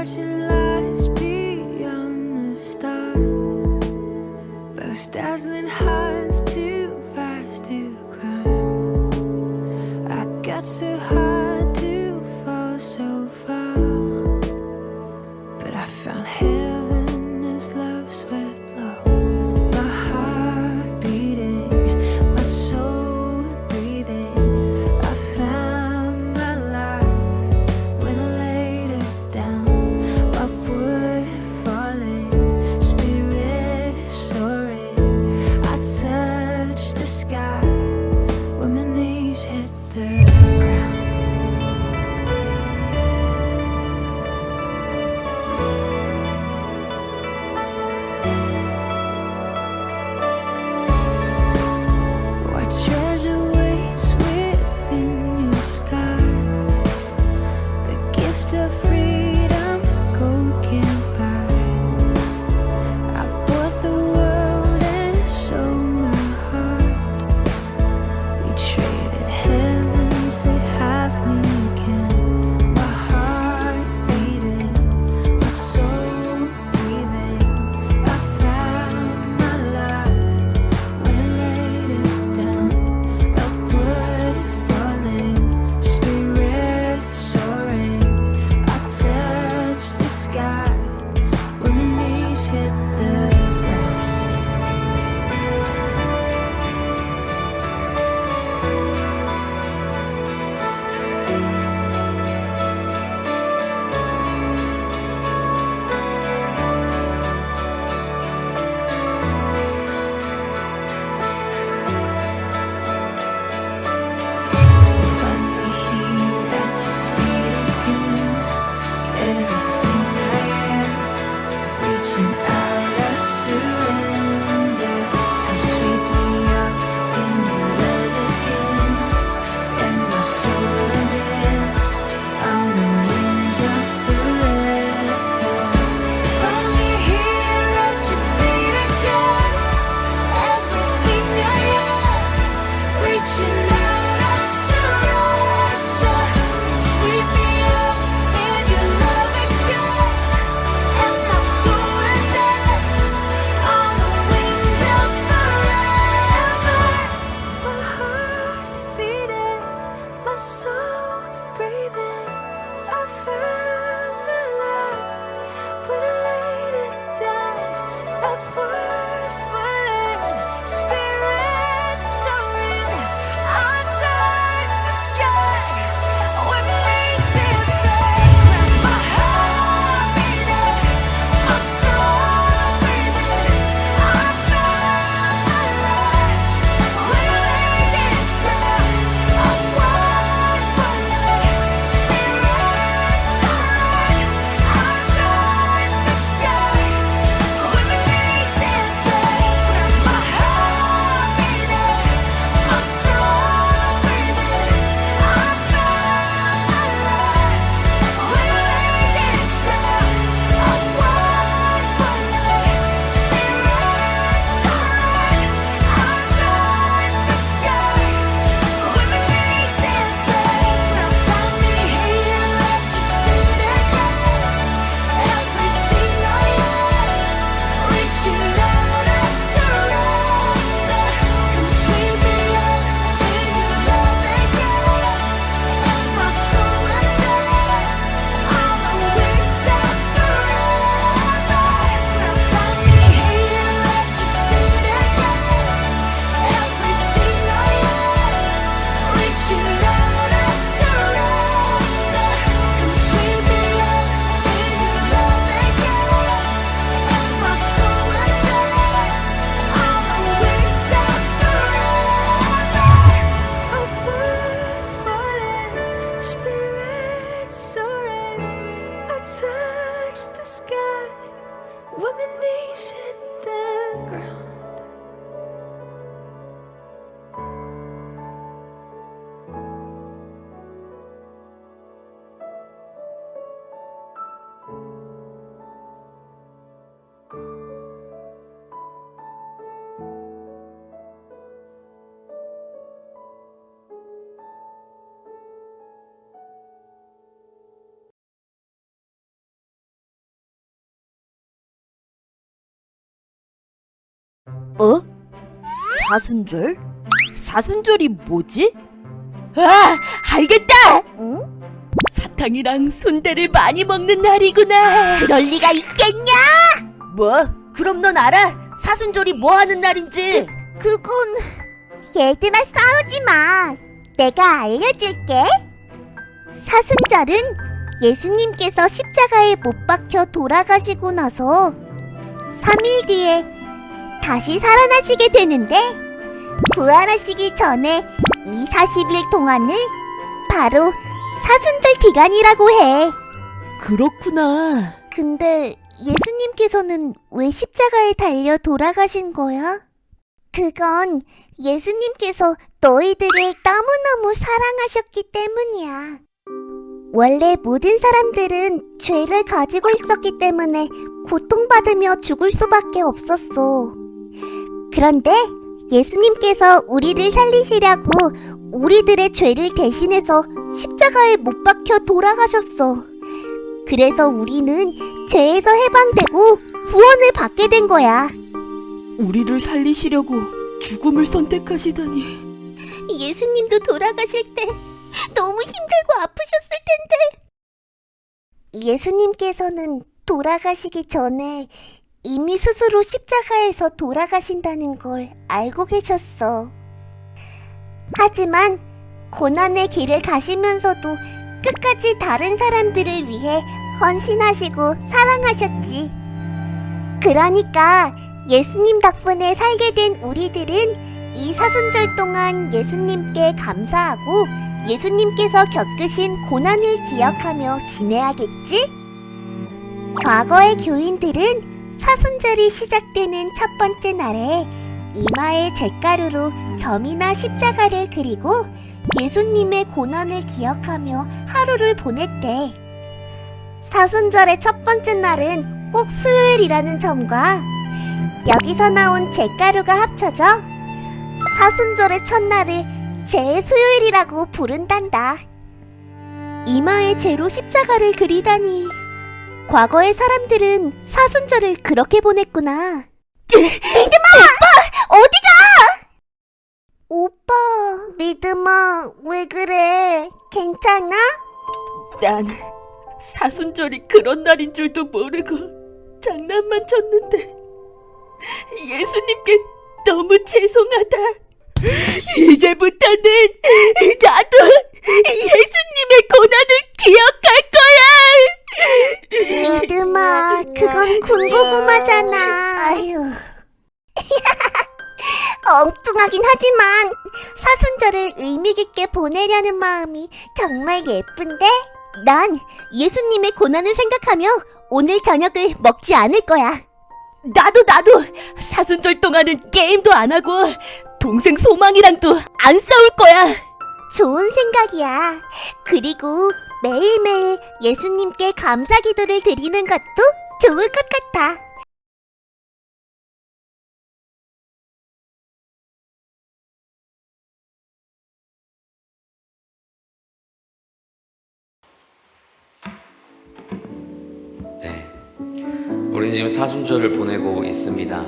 watching lies beyond the stars. Those dazzling heights too fast to climb. I got so hard to fall so far, but I found heaven as love swept low. My heart beating, my soul breathing. I found my life when I laid it down. Upward falling, spirit soaring. I touched the sky when my knees hit the ground. What treasure waits within your skies? The gift of freedom gold can't buy. I bought the world and sold my heart. We traded heaven to have me again. My heart beating, my soul breathing. I found my life when I laid it down. Upward falling, spirit soaring. I touched the sky when my knees hit the ground. Finally here at your feet again. Everything I am, reaching out, I surrender. Come sweep me up in your love again, and my soul will dance on the wings of forever. Finally here at your feet again. Everything I am, reaching out, I surrender. Sweep me up in your love again, and my soul will dance on the wings of forever. My heart beating, my soul breathing. I found my life when I laid it down. Upward falling, spirit soaring. I touched the sky when my knees hit the ground. My heart beating, my soul breathing. I found my life when I laid it down. Upward 어? 사순절? 사순절이 뭐지? 아, 알겠다! 응? 사탕이랑 순대를 많이 먹는 날이구나. 그럴 리가 있겠냐? 뭐? 그럼 넌 알아? 사순절이 뭐 하는 날인지? 그건... 얘들아, 싸우지 마. 내가 알려줄게. 사순절은 예수님께서 십자가에 못 박혀 돌아가시고 나서 3일 뒤에 다시 살아나시게 되는데, 부활하시기 전에 이 40일 동안을 바로 사순절 기간이라고 해. 그렇구나. 근데 예수님께서는 왜 십자가에 달려 돌아가신 거야? 그건 예수님께서 너희들을 너무너무 사랑하셨기 때문이야. 원래 모든 사람들은 죄를 가지고 있었기 때문에 고통받으며 죽을 수밖에 없었어. 그런데 예수님께서 우리를 살리시려고 우리들의 죄를 대신해서 십자가에 못 박혀 돌아가셨어. 그래서 우리는 죄에서 해방되고 구원을 받게 된 거야. 우리를 살리시려고 죽음을 선택하시다니. 예수님도 돌아가실 때 너무 힘들고 아프셨을 텐데. 예수님께서는 돌아가시기 전에 이미 스스로 십자가에서 돌아가신다는 걸 알고 계셨어. 하지만 고난의 길을 가시면서도 끝까지 다른 사람들을 위해 헌신하시고 사랑하셨지. 그러니까 예수님 덕분에 살게 된 우리들은 이 사순절 동안 예수님께 감사하고 예수님께서 겪으신 고난을 기억하며 지내야겠지? 과거의 교인들은 사순절이 시작되는 첫 번째 날에 이마에 잿가루로 점이나 십자가를 그리고 예수님의 고난을 기억하며 하루를 보냈대. 사순절의 첫 번째 날은 꼭 수요일이라는 점과 여기서 나온 잿가루가 합쳐져 사순절의 첫날을 제수요일이라고 부른단다. 이마에 재로 십자가를 그리다니. 과거의 사람들은 사순절을 그렇게 보냈구나. 믿음아! 오빠! 어디가? 오빠, 믿음아, 왜 그래? 괜찮아? 난 사순절이 그런 날인 줄도 모르고 장난만 쳤는데 예수님께 너무 죄송하다. 이제부터는 나도 예수님의 고난을 기억할 거야. 믿음아, 그건 군고구마잖아. 아휴. 엉뚱하긴 하지만 사순절을 의미 깊게 보내려는 마음이 정말 예쁜데? 난 예수님의 고난을 생각하며 오늘 저녁을 먹지 않을 거야. 나도 사순절 동안은 게임도 안 하고 동생 소망이랑도 안 싸울 거야. 좋은 생각이야. 그리고 매일매일 예수님께 감사 기도를 드리는 것도 좋을 것 같아. 네, 우리는 지금 사순절을 보내고 있습니다.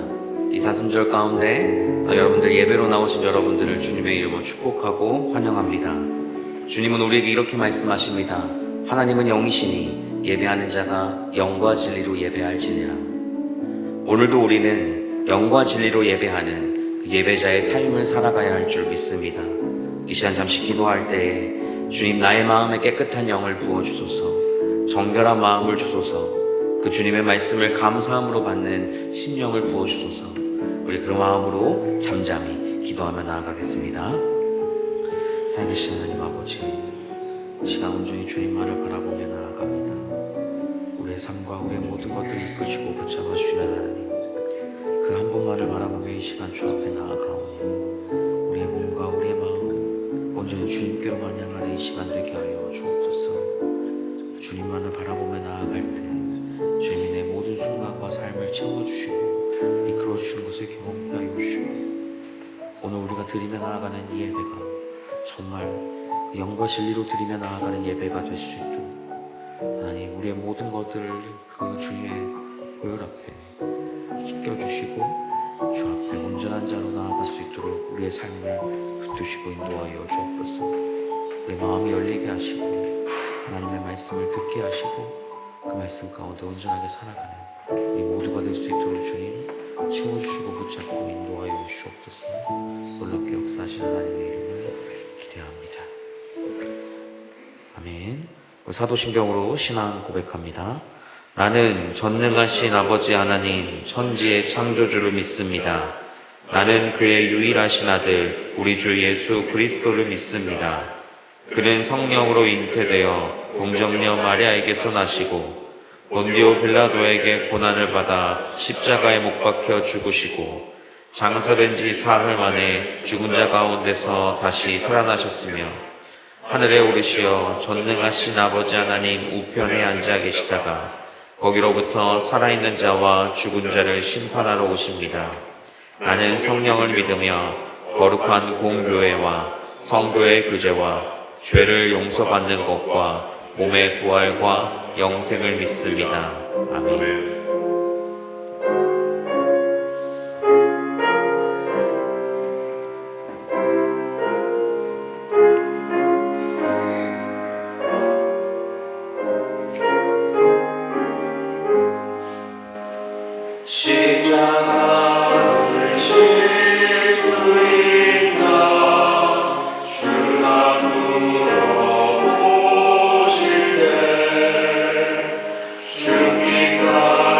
이 사순절 가운데 여러분들 예배로 나오신 여러분들을 주님의 이름으로 축복하고 환영합니다. 주님은 우리에게 이렇게 말씀하십니다. 하나님은 영이시니 예배하는 자가 영과 진리로 예배할지니라. 오늘도 우리는 영과 진리로 예배하는 그 예배자의 삶을 살아가야 할 줄 믿습니다. 이 시간 잠시 기도할 때에 주님, 나의 마음에 깨끗한 영을 부어주소서, 정결한 마음을 주소서, 그 주님의 말씀을 감사함으로 받는 심령을 부어주소서. 우리 그 마음으로 잠잠히 기도하며 나아가겠습니다. 살아계신 하나님 아버지, 이 시간 온전히 주님만을 바라보며 나아갑니다. 우리의 삶과 우리의 모든 것들을 이끄시고 붙잡아 주시는 하나님, 그 한 분만을 바라보며 이 시간 주 앞에 나아가오니 우리의 몸과 우리의 마음 온전히 주님께로만 향하는 이 시간 되게 하여 주옵소서. 주님만을 바라보며 나아갈 때 주님이 내 모든 순간과 삶을 채워주시고 이끌어주시는 것을 경험케 하여 주시고, 오늘 우리가 드리며 나아가는 이 예배가 정말 그 영과 진리로 드리며 나아가는 예배가 될 수 있도록 하나님, 우리의 모든 것들을 그 주의 보혈 앞에 껴주시고 주 앞에 온전한 자로 나아갈 수 있도록 우리의 삶을 붙드시고 인도하여 주옵소서. 우리 마음이 열리게 하시고 하나님의 말씀을 듣게 하시고 그 말씀 가운데 온전하게 살아가는 우리 모두가 될 수 있도록 주님 채워주시고 붙잡고 인도하여 주옵소서. 놀랍게 역사하신 하나님의 이름을 기대합니다. 아멘. 사도신경으로 신앙 고백합니다. 나는 전능하신 아버지 하나님 천지의 창조주를 믿습니다. 나는 그의 유일하신 아들 우리 주 예수 그리스도를 믿습니다. 그는 성령으로 잉태되어 동정녀 마리아에게서 나시고 본디오 빌라도에게 고난을 받아 십자가에 못 박혀 죽으시고 장사된 지 사흘 만에 죽은 자 가운데서 다시 살아나셨으며 하늘에 오르시어 전능하신 아버지 하나님 우편에 앉아 계시다가 거기로부터 살아있는 자와 죽은 자를 심판하러 오십니다. 나는 성령을 믿으며 거룩한 공교회와 성도의 교제와 죄를 용서받는 것과 몸의 부활과 영생을 믿습니다. 아멘. 십자가를 칠 수 있나 주가 물어보실 때 죽기까지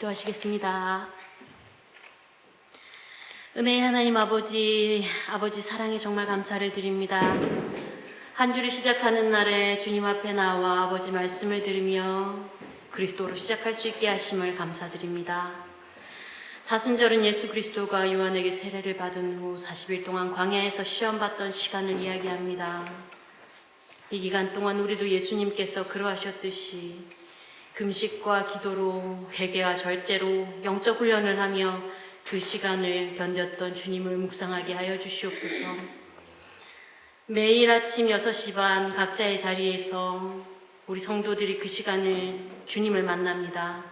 기도하시겠습니다. 은혜의 하나님 아버지 사랑에 정말 감사를 드립니다. 한 주를 시작하는 날에 주님 앞에 나와 아버지 말씀을 들으며 그리스도로 시작할 수 있게 하심을 감사드립니다. 사순절은 예수 그리스도가 요한에게 세례를 받은 후 40일 동안 광야에서 시험받던 시간을 이야기합니다. 이 기간 동안 우리도 예수님께서 그러하셨듯이 금식과 기도로 회개와 절제로 영적 훈련을 하며 그 시간을 견뎠던 주님을 묵상하게 하여 주시옵소서. 매일 아침 6시 반 각자의 자리에서 우리 성도들이 그 시간을 주님을 만납니다.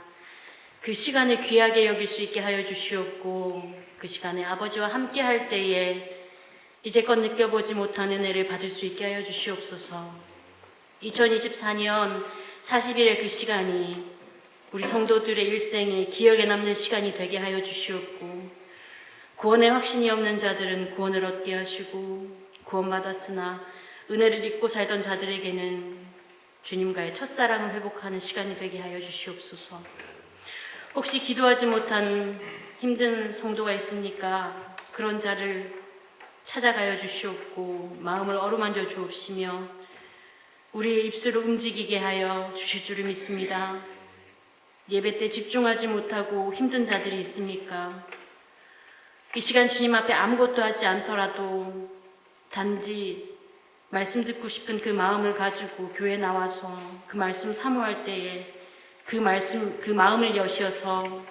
그 시간을 귀하게 여길 수 있게 하여 주시옵고 그 시간에 아버지와 함께 할 때에 이제껏 느껴보지 못한 은혜를 받을 수 있게 하여 주시옵소서. 2024년 40일의 그 시간이 우리 성도들의 일생에 기억에 남는 시간이 되게 하여 주시옵고 구원의 확신이 없는 자들은 구원을 얻게 하시고 구원받았으나 은혜를 잊고 살던 자들에게는 주님과의 첫사랑을 회복하는 시간이 되게 하여 주시옵소서. 혹시 기도하지 못한 힘든 성도가 있습니까? 그런 자를 찾아가여 주시옵고 마음을 어루만져 주옵시며 우리의 입술을 움직이게 하여 주실 줄을 믿습니다. 예배 때 집중하지 못하고 힘든 자들이 있습니까? 이 시간 주님 앞에 아무것도 하지 않더라도 단지 말씀 듣고 싶은 그 마음을 가지고 교회 나와서 그 말씀 사모할 때에 그 마음을 여시어서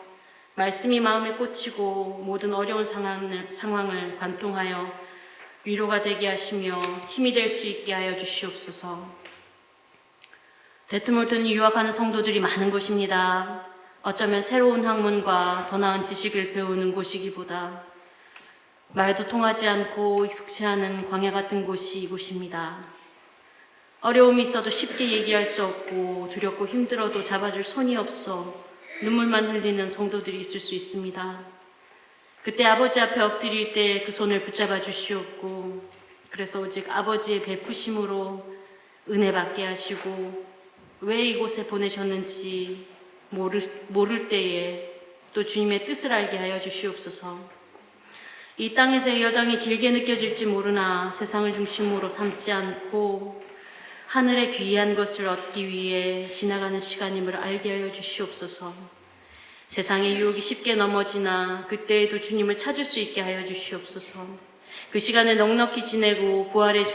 말씀이 마음에 꽂히고 모든 어려운 상황을 관통하여 위로가 되게 하시며 힘이 될 수 있게 하여 주시옵소서. 데트몰트는 유학하는 성도들이 많은 곳입니다. 어쩌면 새로운 학문과 더 나은 지식을 배우는 곳이기보다 말도 통하지 않고 익숙치 않은 광야 같은 곳이 이곳입니다. 어려움이 있어도 쉽게 얘기할 수 없고 두렵고 힘들어도 잡아줄 손이 없어 눈물만 흘리는 성도들이 있을 수 있습니다. 그때 아버지 앞에 엎드릴 때 그 손을 붙잡아 주시옵고 그래서 오직 아버지의 베푸심으로 은혜 받게 하시고 왜 이곳에 보내셨는지 모를 때에 또 주님의 뜻을 알게 하여 주시옵소서. 이 땅에서의 여정이 길게 느껴질지 모르나 세상을 중심으로 삼지 않고 하늘의 귀한 것을 얻기 위해 지나가는 시간임을 알게 하여 주시옵소서. 세상의 유혹이 쉽게 넘어지나 그때에도 주님을 찾을 수 있게 하여 주시옵소서. 그 시간을 넉넉히 지내고 부활의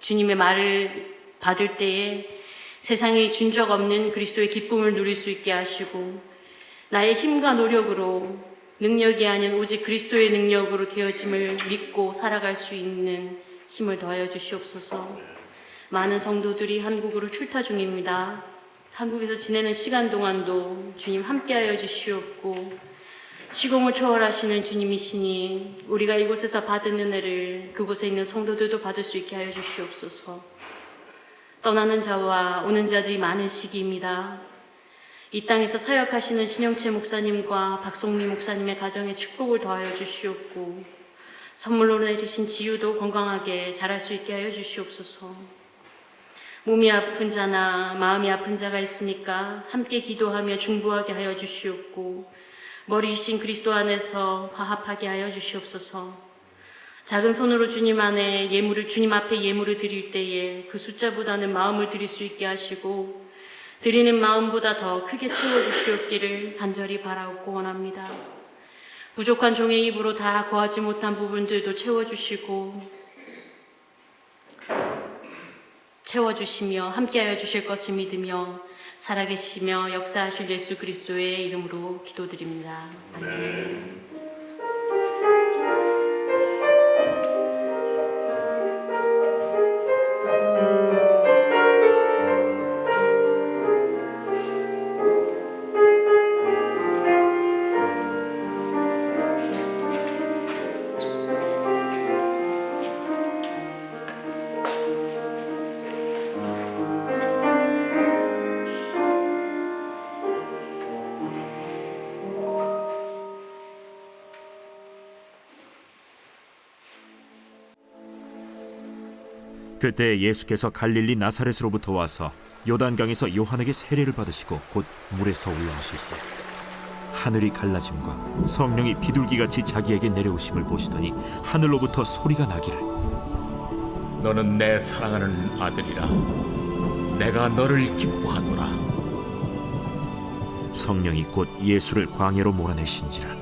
주님의 말을 받을 때에 세상에 준 적 없는 그리스도의 기쁨을 누릴 수 있게 하시고 나의 힘과 노력으로 능력이 아닌 오직 그리스도의 능력으로 되어짐을 믿고 살아갈 수 있는 힘을 더하여 주시옵소서. 많은 성도들이 한국으로 출타 중입니다. 한국에서 지내는 시간 동안도 주님 함께하여 주시옵고 시공을 초월하시는 주님이시니 우리가 이곳에서 받은 은혜를 그곳에 있는 성도들도 받을 수 있게 하여 주시옵소서. 떠나는 자와 오는 자들이 많은 시기입니다. 이 땅에서 사역하시는 신영채 목사님과 박성미 목사님의 가정에 축복을 더하여 주시옵고 선물로 내리신 지유도 건강하게 자랄 수 있게 하여 주시옵소서. 몸이 아픈 자나 마음이 아픈 자가 있습니까? 함께 기도하며 중보하게 하여 주시옵고 머리이신 그리스도 안에서 화합하게 하여 주시옵소서. 작은 손으로 주님 앞에 예물을 드릴 때에 그 숫자보다는 마음을 드릴 수 있게 하시고 드리는 마음보다 더 크게 채워주시옵기를 간절히 바라옵고 원합니다. 부족한 종의 입으로 다 거하지 못한 부분들도 채워주시며 함께하여 주실 것을 믿으며 살아계시며 역사하실 예수 그리스도의 이름으로 기도드립니다. 아멘. 그때 예수께서 갈릴리 나사렛으로부터 와서 요단강에서 요한에게 세례를 받으시고 곧 물에서 올라오실세. 하늘이 갈라짐과 성령이 비둘기같이 자기에게 내려오심을 보시더니 하늘로부터 소리가 나기를 너는 내 사랑하는 아들이라. 내가 너를 기뻐하노라. 성령이 곧 예수를 광야로 몰아내신지라.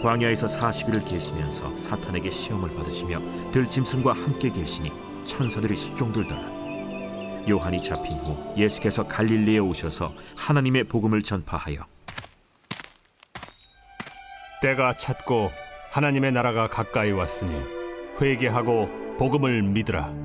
광야에서 40일을 계시면서 사탄에게 시험을 받으시며 들짐승과 함께 계시니 천사들이 수종들더라. 요한이 잡힌 후 예수께서 갈릴리에 오셔서 하나님의 복음을 전파하여 때가 찼고 하나님의 나라가 가까이 왔으니 회개하고 복음을 믿으라.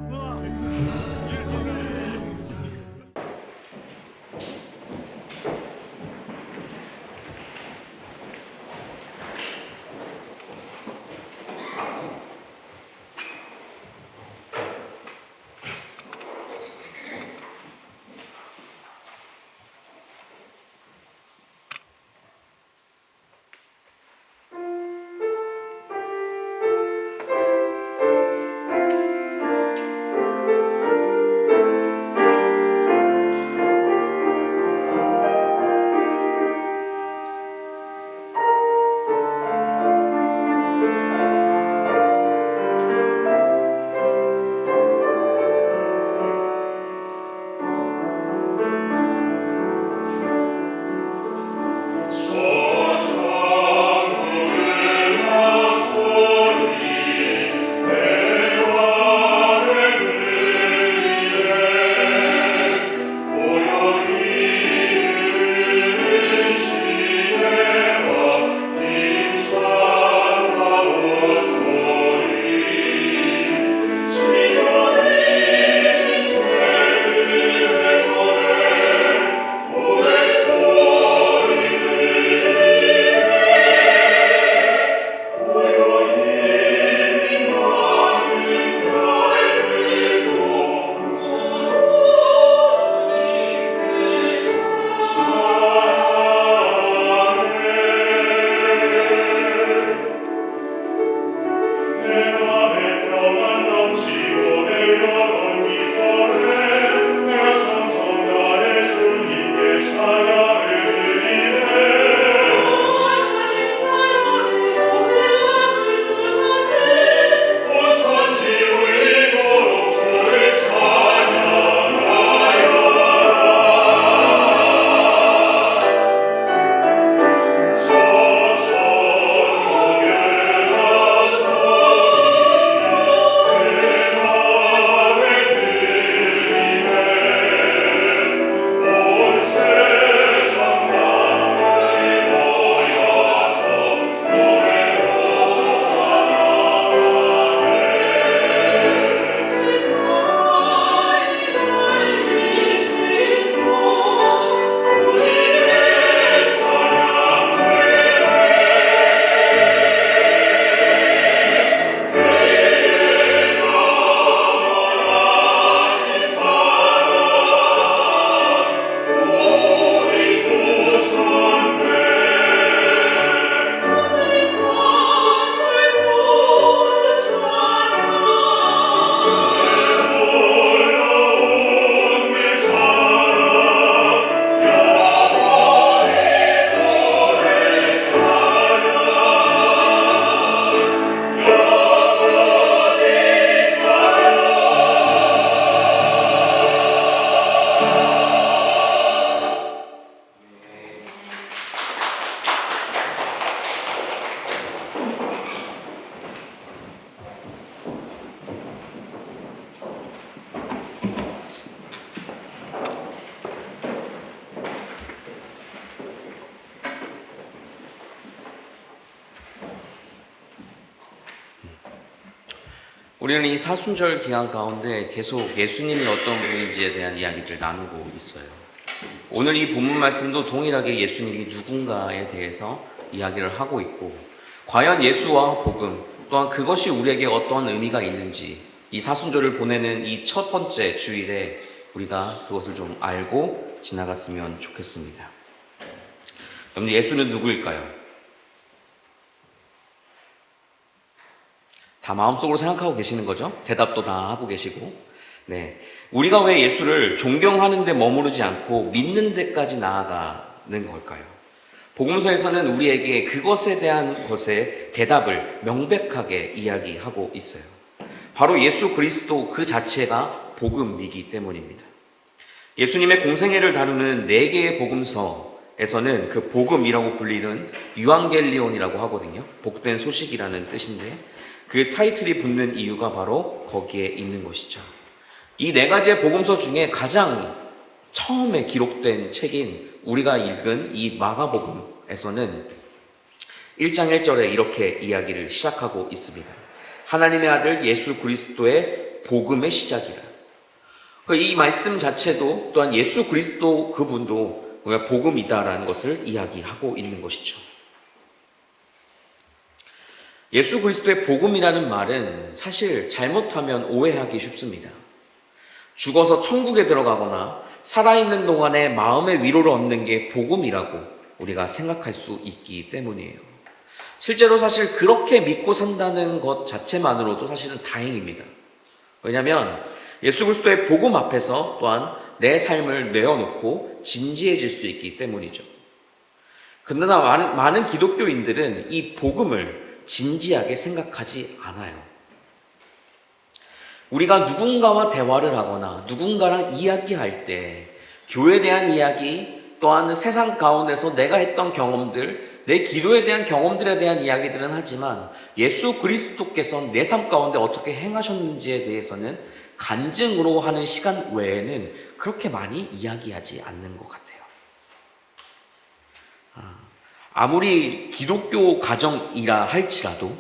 우리는 이 사순절 기간 가운데 계속 예수님이 어떤 분인지에 대한 이야기를 나누고 있어요. 오늘 이 본문 말씀도 동일하게 예수님이 누군가에 대해서 이야기를 하고 있고, 과연 예수와 복음 또한 그것이 우리에게 어떤 의미가 있는지 이 사순절을 보내는 이 첫 번째 주일에 우리가 그것을 좀 알고 지나갔으면 좋겠습니다. 여러분, 예수는 누구일까요? 다 마음속으로 생각하고 계시는 거죠? 대답도 다 하고 계시고. 네. 우리가 왜 예수를 존경하는 데 머무르지 않고 믿는 데까지 나아가는 걸까요? 복음서에서는 우리에게 그것에 대한 것의 대답을 명백하게 이야기하고 있어요. 바로 예수 그리스도 그 자체가 복음이기 때문입니다. 예수님의 공생애를 다루는 4개의 복음서에서는 그 복음이라고 불리는 유앙겔리온이라고 하거든요. 복된 소식이라는 뜻인데 그 타이틀이 붙는 이유가 바로 거기에 있는 것이죠. 이 4가지의 복음서 중에 가장 처음에 기록된 책인 우리가 읽은 이 마가복음에서는 1장 1절에 이렇게 이야기를 시작하고 있습니다. 하나님의 아들 예수 그리스도의 복음의 시작이라. 이 말씀 자체도 또한 예수 그리스도 그분도 복음이다라는 것을 이야기하고 있는 것이죠. 예수 그리스도의 복음이라는 말은 사실 잘못하면 오해하기 쉽습니다. 죽어서 천국에 들어가거나 살아있는 동안에 마음의 위로를 얻는 게 복음이라고 우리가 생각할 수 있기 때문이에요. 실제로 사실 그렇게 믿고 산다는 것 자체만으로도 사실은 다행입니다. 왜냐하면 예수 그리스도의 복음 앞에서 또한 내 삶을 내어놓고 진지해질 수 있기 때문이죠. 그러나 많은 기독교인들은 이 복음을 진지하게 생각하지 않아요. 우리가 누군가와 대화를 하거나 누군가랑 이야기할 때 교회에 대한 이야기 또한 세상 가운데서 내가 했던 경험들, 내 기도에 대한 경험들에 대한 이야기들은 하지만 예수 그리스도께서 내 삶 가운데 어떻게 행하셨는지에 대해서는 간증으로 하는 시간 외에는 그렇게 많이 이야기하지 않는 것 같아요. 아무리 기독교 가정이라 할지라도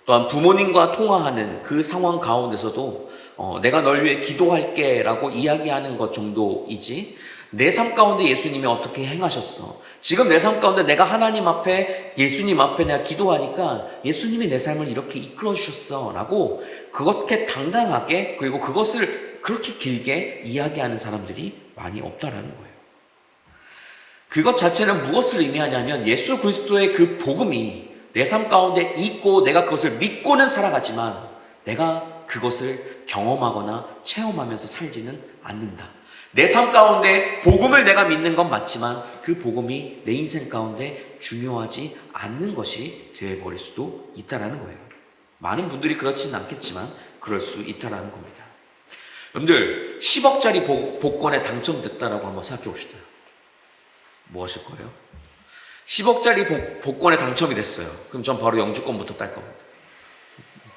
또한 부모님과 통화하는 그 상황 가운데서도 내가 널 위해 기도할게 라고 이야기하는 것 정도이지 내 삶 가운데 예수님이 어떻게 행하셨어, 지금 내 삶 가운데 내가 하나님 앞에 예수님 앞에 내가 기도하니까 예수님이 내 삶을 이렇게 이끌어 주셨어 라고 그렇게 당당하게 그리고 그것을 그렇게 길게 이야기하는 사람들이 많이 없다라는 거예요. 그것 자체는 무엇을 의미하냐면 예수 그리스도의 그 복음이 내 삶 가운데 있고 내가 그것을 믿고는 살아가지만 내가 그것을 경험하거나 체험하면서 살지는 않는다. 내 삶 가운데 복음을 내가 믿는 건 맞지만 그 복음이 내 인생 가운데 중요하지 않는 것이 되어버릴 수도 있다는 거예요. 많은 분들이 그렇지는 않겠지만 그럴 수 있다는 겁니다. 여러분들 10억짜리 복권에 당첨됐다라고 한번 생각해 봅시다. 뭐 하실 거예요? 10억짜리 복권에 당첨이 됐어요. 그럼 전 바로 영주권부터 딸 겁니다.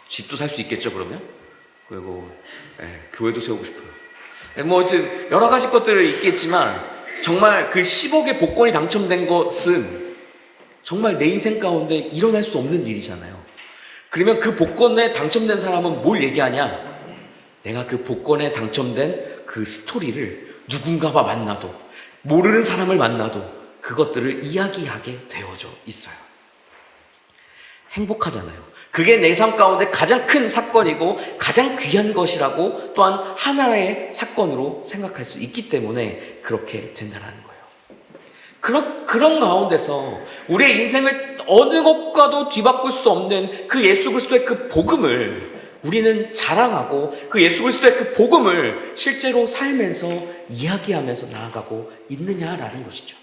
집도 살 수 있겠죠 그러면? 그리고 교회도 세우고 싶어요. 뭐 하여튼 여러 가지 것들이 있겠지만 정말 그 10억의 복권이 당첨된 것은 정말 내 인생 가운데 일어날 수 없는 일이잖아요. 그러면 그 복권에 당첨된 사람은 뭘 얘기하냐? 내가 그 복권에 당첨된 그 스토리를 누군가와 만나도 모르는 사람을 만나도 그것들을 이야기하게 되어져 있어요. 행복하잖아요. 그게 내 삶 가운데 가장 큰 사건이고 가장 귀한 것이라고 또한 하나의 사건으로 생각할 수 있기 때문에 그렇게 된다는 거예요. 그런 가운데서 우리의 인생을 어느 것과도 뒤바꿀 수 없는 그 예수 그리스도의 그 복음을 우리는 자랑하고 그 예수 그리스도의 그 복음을 실제로 살면서 이야기하면서 나아가고 있느냐라는 것이죠.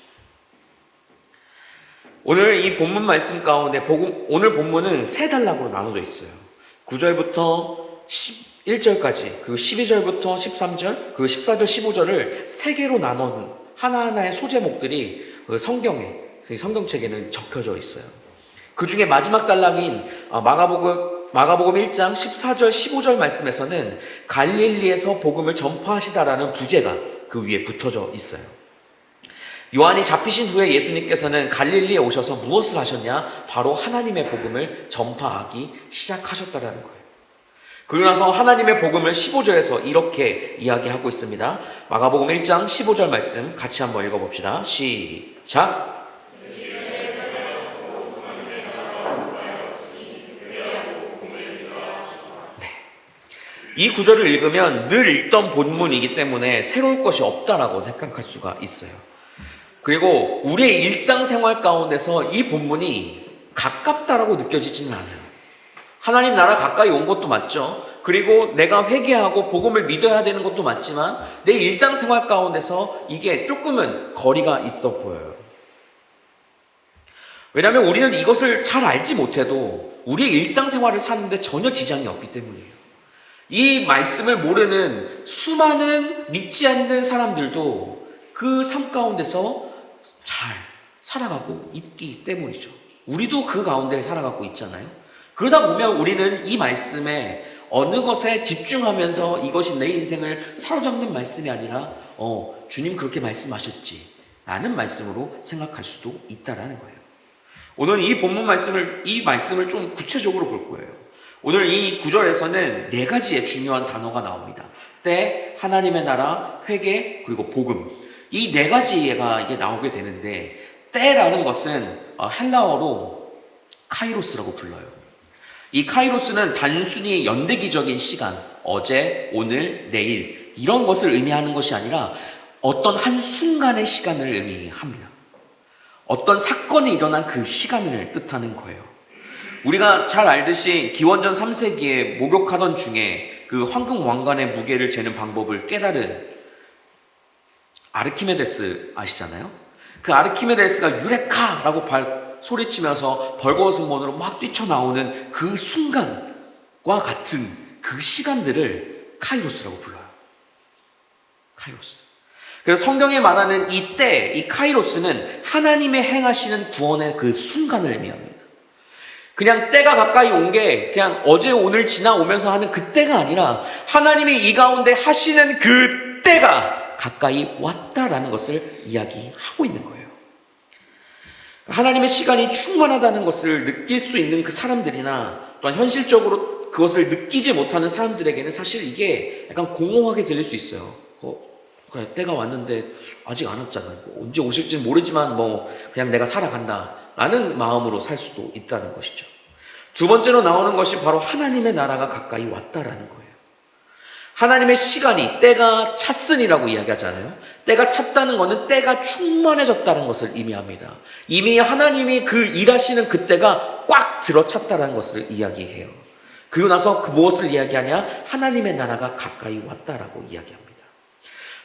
오늘 이 본문 말씀 가운데 오늘 본문은 3단락으로 나눠져 있어요. 9절부터 11절까지 그리고 12절부터 13절 그리고 14절 15절을 3개로 나눈 하나하나의 소제목들이 성경책에는 적혀져 있어요. 그 중에 마지막 단락인 마가복음 1장 14절 15절 말씀에서는 갈릴리에서 복음을 전파하시다라는 부제가 그 위에 붙어져 있어요. 요한이 잡히신 후에 예수님께서는 갈릴리에 오셔서 무엇을 하셨냐? 바로 하나님의 복음을 전파하기 시작하셨다라는 거예요. 그러고 나서 하나님의 복음을 15절에서 이렇게 이야기하고 있습니다. 마가복음 1장 15절 말씀 같이 한번 읽어봅시다. 시작! 이 구절을 읽으면 늘 읽던 본문이기 때문에 새로울 것이 없다라고 생각할 수가 있어요. 그리고 우리의 일상생활 가운데서 이 본문이 가깝다라고 느껴지지는 않아요. 하나님 나라 가까이 온 것도 맞죠. 그리고 내가 회개하고 복음을 믿어야 되는 것도 맞지만 내 일상생활 가운데서 이게 조금은 거리가 있어 보여요. 왜냐하면 우리는 이것을 잘 알지 못해도 우리의 일상생활을 사는데 전혀 지장이 없기 때문이에요. 이 말씀을 모르는 수많은 믿지 않는 사람들도 그 삶 가운데서 잘 살아가고 있기 때문이죠. 우리도 그 가운데 살아가고 있잖아요. 그러다 보면 우리는 이 말씀에 어느 것에 집중하면서 이것이 내 인생을 사로잡는 말씀이 아니라 주님 그렇게 말씀하셨지 라는 말씀으로 생각할 수도 있다라는 거예요. 오늘 이 본문 이 말씀을 좀 구체적으로 볼 거예요. 오늘 이 구절에서는 4가지의 중요한 단어가 나옵니다. 때, 하나님의 나라, 회개, 그리고 복음. 이 4가지가 이게 나오게 되는데, 때라는 것은 헬라어로 카이로스라고 불러요. 이 카이로스는 단순히 연대기적인 시간, 어제, 오늘, 내일 이런 것을 의미하는 것이 아니라 어떤 한 순간의 시간을 의미합니다. 어떤 사건이 일어난 그 시간을 뜻하는 거예요. 우리가 잘 알듯이 기원전 3세기에 목욕하던 중에 그 황금 왕관의 무게를 재는 방법을 깨달은 아르키메데스 아시잖아요? 그 아르키메데스가 유레카라고 소리치면서 벌거벗은 몸으로 막 뛰쳐나오는 그 순간과 같은 그 시간들을 카이로스라고 불러요. 카이로스. 그래서 성경에 말하는 이 때, 이 카이로스는 하나님의 행하시는 구원의 그 순간을 의미합니다. 그냥 때가 가까이 온 게 그냥 어제 오늘 지나오면서 하는 그 때가 아니라 하나님이 이 가운데 하시는 그 때가 가까이 왔다라는 것을 이야기하고 있는 거예요. 하나님의 시간이 충만하다는 것을 느낄 수 있는 그 사람들이나 또한 현실적으로 그것을 느끼지 못하는 사람들에게는 사실 이게 약간 공허하게 들릴 수 있어요. 그래, 때가 왔는데 아직 안 왔잖아. 언제 오실지는 모르지만 그냥 내가 살아간다 라는 마음으로 살 수도 있다는 것이죠. 두 번째로 나오는 것이 바로 하나님의 나라가 가까이 왔다라는 거예요. 하나님의 시간이 때가 찼으니라고 이야기하잖아요. 때가 찼다는 것은 때가 충만해졌다는 것을 의미합니다. 이미 하나님이 그 일하시는 그 때가 꽉 들어찼다는 것을 이야기해요. 그리고 나서 그 무엇을 이야기하냐? 하나님의 나라가 가까이 왔다라고 이야기합니다.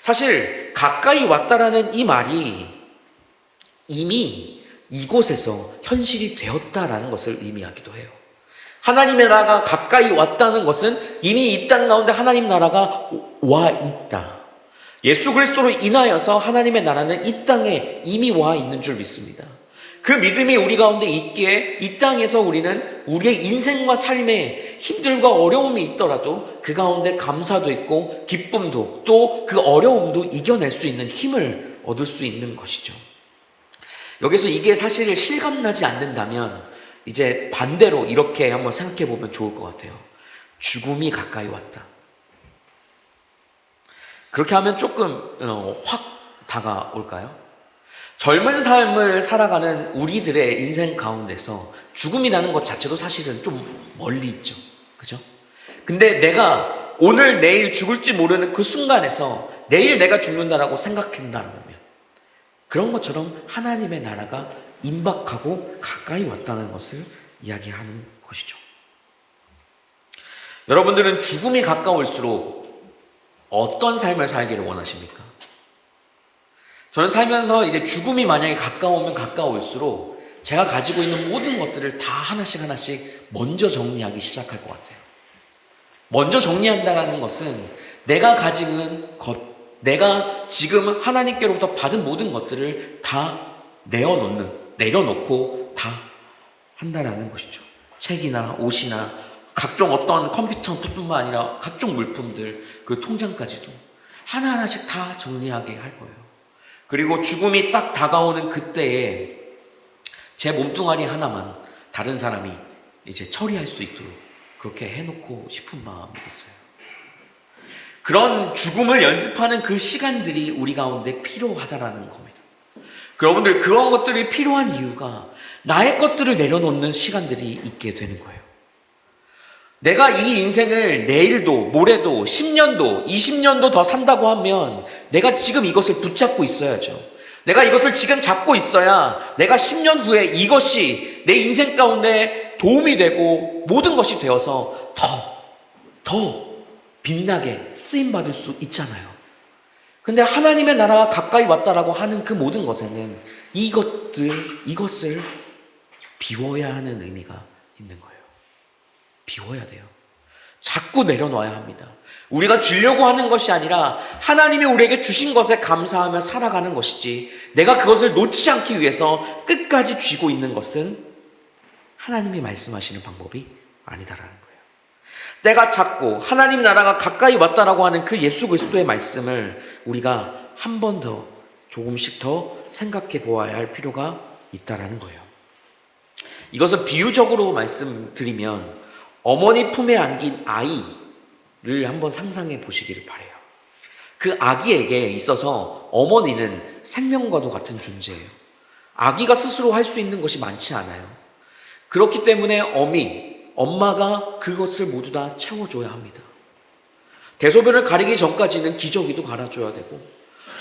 사실 가까이 왔다라는 이 말이 이미 이곳에서 현실이 되었다라는 것을 의미하기도 해요. 하나님의 나라가 가까이 왔다는 것은 이미 이 땅 가운데 하나님 나라가 와 있다. 예수 그리스도로 인하여서 하나님의 나라는 이 땅에 이미 와 있는 줄 믿습니다. 그 믿음이 우리 가운데 있기에 이 땅에서 우리는 우리의 인생과 삶에 힘들과 어려움이 있더라도 그 가운데 감사도 있고 기쁨도 또 그 어려움도 이겨낼 수 있는 힘을 얻을 수 있는 것이죠. 여기서 이게 사실 실감나지 않는다면 이제 반대로 이렇게 한번 생각해 보면 좋을 것 같아요. 죽음이 가까이 왔다. 그렇게 하면 조금 확 다가올까요? 젊은 삶을 살아가는 우리들의 인생 가운데서 죽음이라는 것 자체도 사실은 좀 멀리 있죠. 그죠? 근데 내가 오늘 내일 죽을지 모르는 그 순간에서 내일 내가 죽는다라고 생각한다면 그런 것처럼 하나님의 나라가 임박하고 가까이 왔다는 것을 이야기하는 것이죠. 여러분들은 죽음이 가까울수록 어떤 삶을 살기를 원하십니까? 저는 살면서 이제 죽음이 만약에 가까우면 가까울수록 제가 가지고 있는 모든 것들을 다 하나씩 먼저 정리하기 시작할 것 같아요. 먼저 정리한다는 것은 내가 가진 것, 내가 지금 하나님께로부터 받은 모든 것들을 다 내려놓고 다 한다라는 것이죠. 책이나 옷이나 각종 어떤 컴퓨터뿐만 아니라 각종 물품들, 그 통장까지도 하나하나씩 다 정리하게 할 거예요. 그리고 죽음이 딱 다가오는 그때에 제 몸뚱아리 하나만 다른 사람이 이제 처리할 수 있도록 그렇게 해놓고 싶은 마음이 있어요. 그런 죽음을 연습하는 그 시간들이 우리 가운데 필요하다라는 겁니다. 여러분들 그런 것들이 필요한 이유가 나의 것들을 내려놓는 시간들이 있게 되는 거예요. 내가 이 인생을 내일도 모레도 10년도 20년도 더 산다고 하면 내가 지금 이것을 붙잡고 있어야죠. 내가 이것을 지금 잡고 있어야 내가 10년 후에 이것이 내 인생 가운데 도움이 되고 모든 것이 되어서 더 더 빛나게 쓰임받을 수 있잖아요. 근데 하나님의 나라가 가까이 왔다라고 하는 그 모든 것에는 이것을 비워야 하는 의미가 있는 거예요. 비워야 돼요. 자꾸 내려놔야 합니다. 우리가 주려고 하는 것이 아니라 하나님이 우리에게 주신 것에 감사하며 살아가는 것이지, 내가 그것을 놓지 않기 위해서 끝까지 쥐고 있는 것은 하나님이 말씀하시는 방법이 아니다라는 거예요. 때가 찼고 하나님 나라가 가까이 왔다라고 하는 그 예수 그리스도의 말씀을 우리가 한 번 더 조금씩 더 생각해 보아야 할 필요가 있다라는 거예요. 이것을 비유적으로 말씀드리면 어머니 품에 안긴 아이를 한번 상상해 보시기를 바라요. 그 아기에게 있어서 어머니는 생명과도 같은 존재예요. 아기가 스스로 할 수 있는 것이 많지 않아요. 그렇기 때문에 엄마가 그것을 모두 다 채워줘야 합니다. 대소변을 가리기 전까지는 기저귀도 갈아줘야 되고,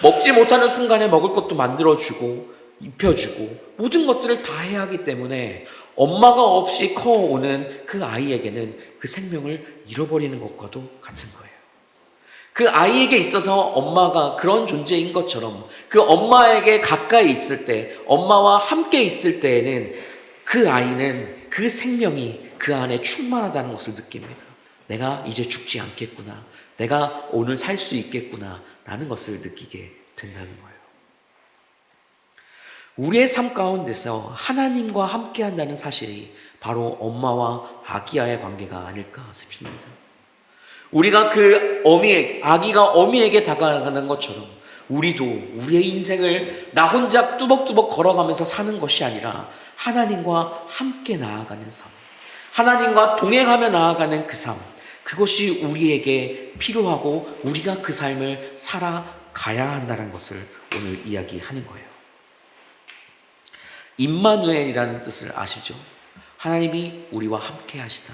먹지 못하는 순간에 먹을 것도 만들어주고 입혀주고 모든 것들을 다 해야 하기 때문에 엄마가 없이 커오는 그 아이에게는 그 생명을 잃어버리는 것과도 같은 거예요. 그 아이에게 있어서 엄마가 그런 존재인 것처럼 그 엄마에게 가까이 있을 때, 엄마와 함께 있을 때에는 그 아이는 그 생명이 그 안에 충만하다는 것을 느낍니다. 내가 이제 죽지 않겠구나, 내가 오늘 살 수 있겠구나 라는 것을 느끼게 된다는 거예요. 우리의 삶 가운데서 하나님과 함께 한다는 사실이 바로 엄마와 아기와의 관계가 아닐까 싶습니다. 우리가 아기가 어미에게 다가가는 것처럼 우리도 우리의 인생을 나 혼자 뚜벅뚜벅 걸어가면서 사는 것이 아니라 하나님과 함께 나아가는 삶, 하나님과 동행하며 나아가는 그 삶, 그것이 우리에게 필요하고 우리가 그 삶을 살아가야 한다는 것을 오늘 이야기하는 거예요. 임마누엘이라는 뜻을 아시죠? 하나님이 우리와 함께 하시다.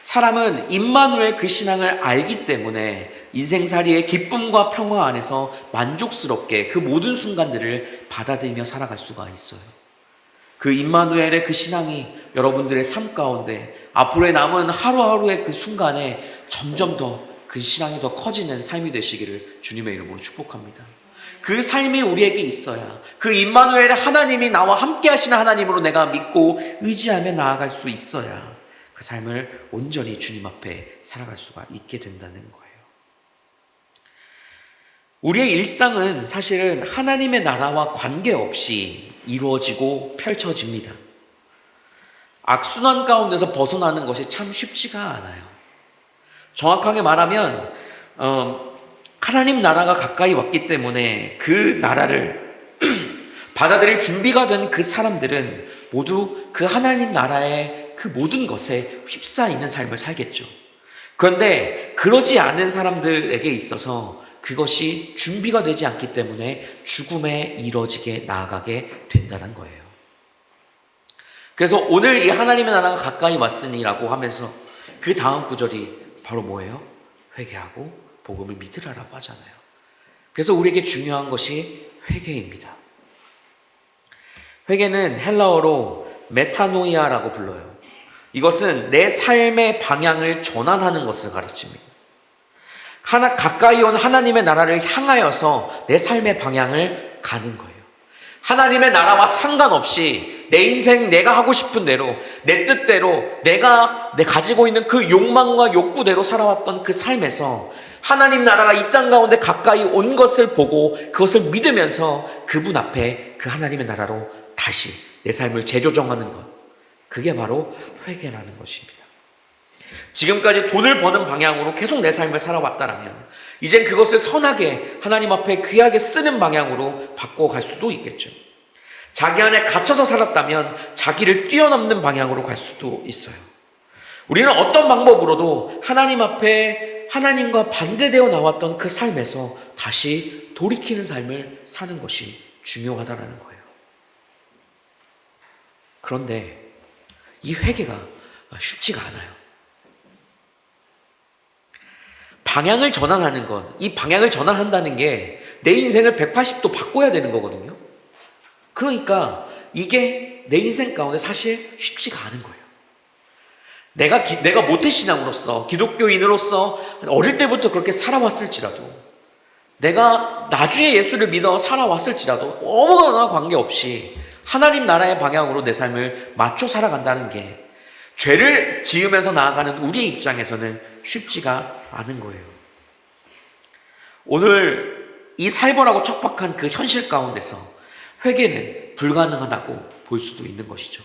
사람은 임마누엘 그 신앙을 알기 때문에 인생살이의 기쁨과 평화 안에서 만족스럽게 그 모든 순간들을 받아들이며 살아갈 수가 있어요. 그 임마누엘의 그 신앙이 여러분들의 삶 가운데 앞으로의 남은 하루하루의 그 순간에 점점 더 그 신앙이 더 커지는 삶이 되시기를 주님의 이름으로 축복합니다. 그 삶이 우리에게 있어야 그 임마누엘의 하나님이 나와 함께 하시는 하나님으로 내가 믿고 의지하며 나아갈 수 있어야 그 삶을 온전히 주님 앞에 살아갈 수가 있게 된다는 거예요. 우리의 일상은 사실은 하나님의 나라와 관계없이 이루어지고 펼쳐집니다. 악순환 가운데서 벗어나는 것이 참 쉽지가 않아요. 정확하게 말하면 하나님 나라가 가까이 왔기 때문에 그 나라를 받아들일 준비가 된 그 사람들은 모두 그 하나님 나라의 그 모든 것에 휩싸이는 삶을 살겠죠. 그런데 그러지 않은 사람들에게 있어서 그것이 준비가 되지 않기 때문에 죽음에 이뤄지게 나아가게 된다는 거예요. 그래서 오늘 이 하나님의 나라가 가까이 왔으니라고 하면서 그 다음 구절이 바로 뭐예요? 회개하고 복음을 믿으라라고 하잖아요. 그래서 우리에게 중요한 것이 회개입니다. 회개는 헬라어로 메타노이아라고 불러요. 이것은 내 삶의 방향을 전환하는 것을 가르칩니다. 가까이 온 하나님의 나라를 향하여서 내 삶의 방향을 가는 거예요. 하나님의 나라와 상관없이 내 인생 내가 하고 싶은 대로, 내 뜻대로, 내가 가지고 있는 그 욕망과 욕구대로 살아왔던 그 삶에서 하나님 나라가 이 땅 가운데 가까이 온 것을 보고 그것을 믿으면서 그분 앞에 그 하나님의 나라로 다시 내 삶을 재조정하는 것, 그게 바로 회개라는 것입니다. 지금까지 돈을 버는 방향으로 계속 내 삶을 살아왔다라면 이젠 그것을 선하게 하나님 앞에 귀하게 쓰는 방향으로 바꿔갈 수도 있겠죠. 자기 안에 갇혀서 살았다면 자기를 뛰어넘는 방향으로 갈 수도 있어요. 우리는 어떤 방법으로도 하나님 앞에 하나님과 반대되어 나왔던 그 삶에서 다시 돌이키는 삶을 사는 것이 중요하다는 거예요. 그런데 이 회개가 쉽지가 않아요. 방향을 전환하는 것, 이 방향을 전환한다는 게 내 인생을 180도 바꿔야 되는 거거든요. 그러니까 이게 내 인생 가운데 사실 쉽지가 않은 거예요. 내가 모태신앙으로서 기독교인으로서 어릴 때부터 그렇게 살아왔을지라도, 내가 나중에 예수를 믿어 살아왔을지라도 아무거나 관계없이 하나님 나라의 방향으로 내 삶을 맞춰 살아간다는 게 죄를 지으면서 나아가는 우리의 입장에서는 쉽지가 않은 거예요. 오늘 이 살벌하고 척박한 그 현실 가운데서 회개는 불가능하다고 볼 수도 있는 것이죠.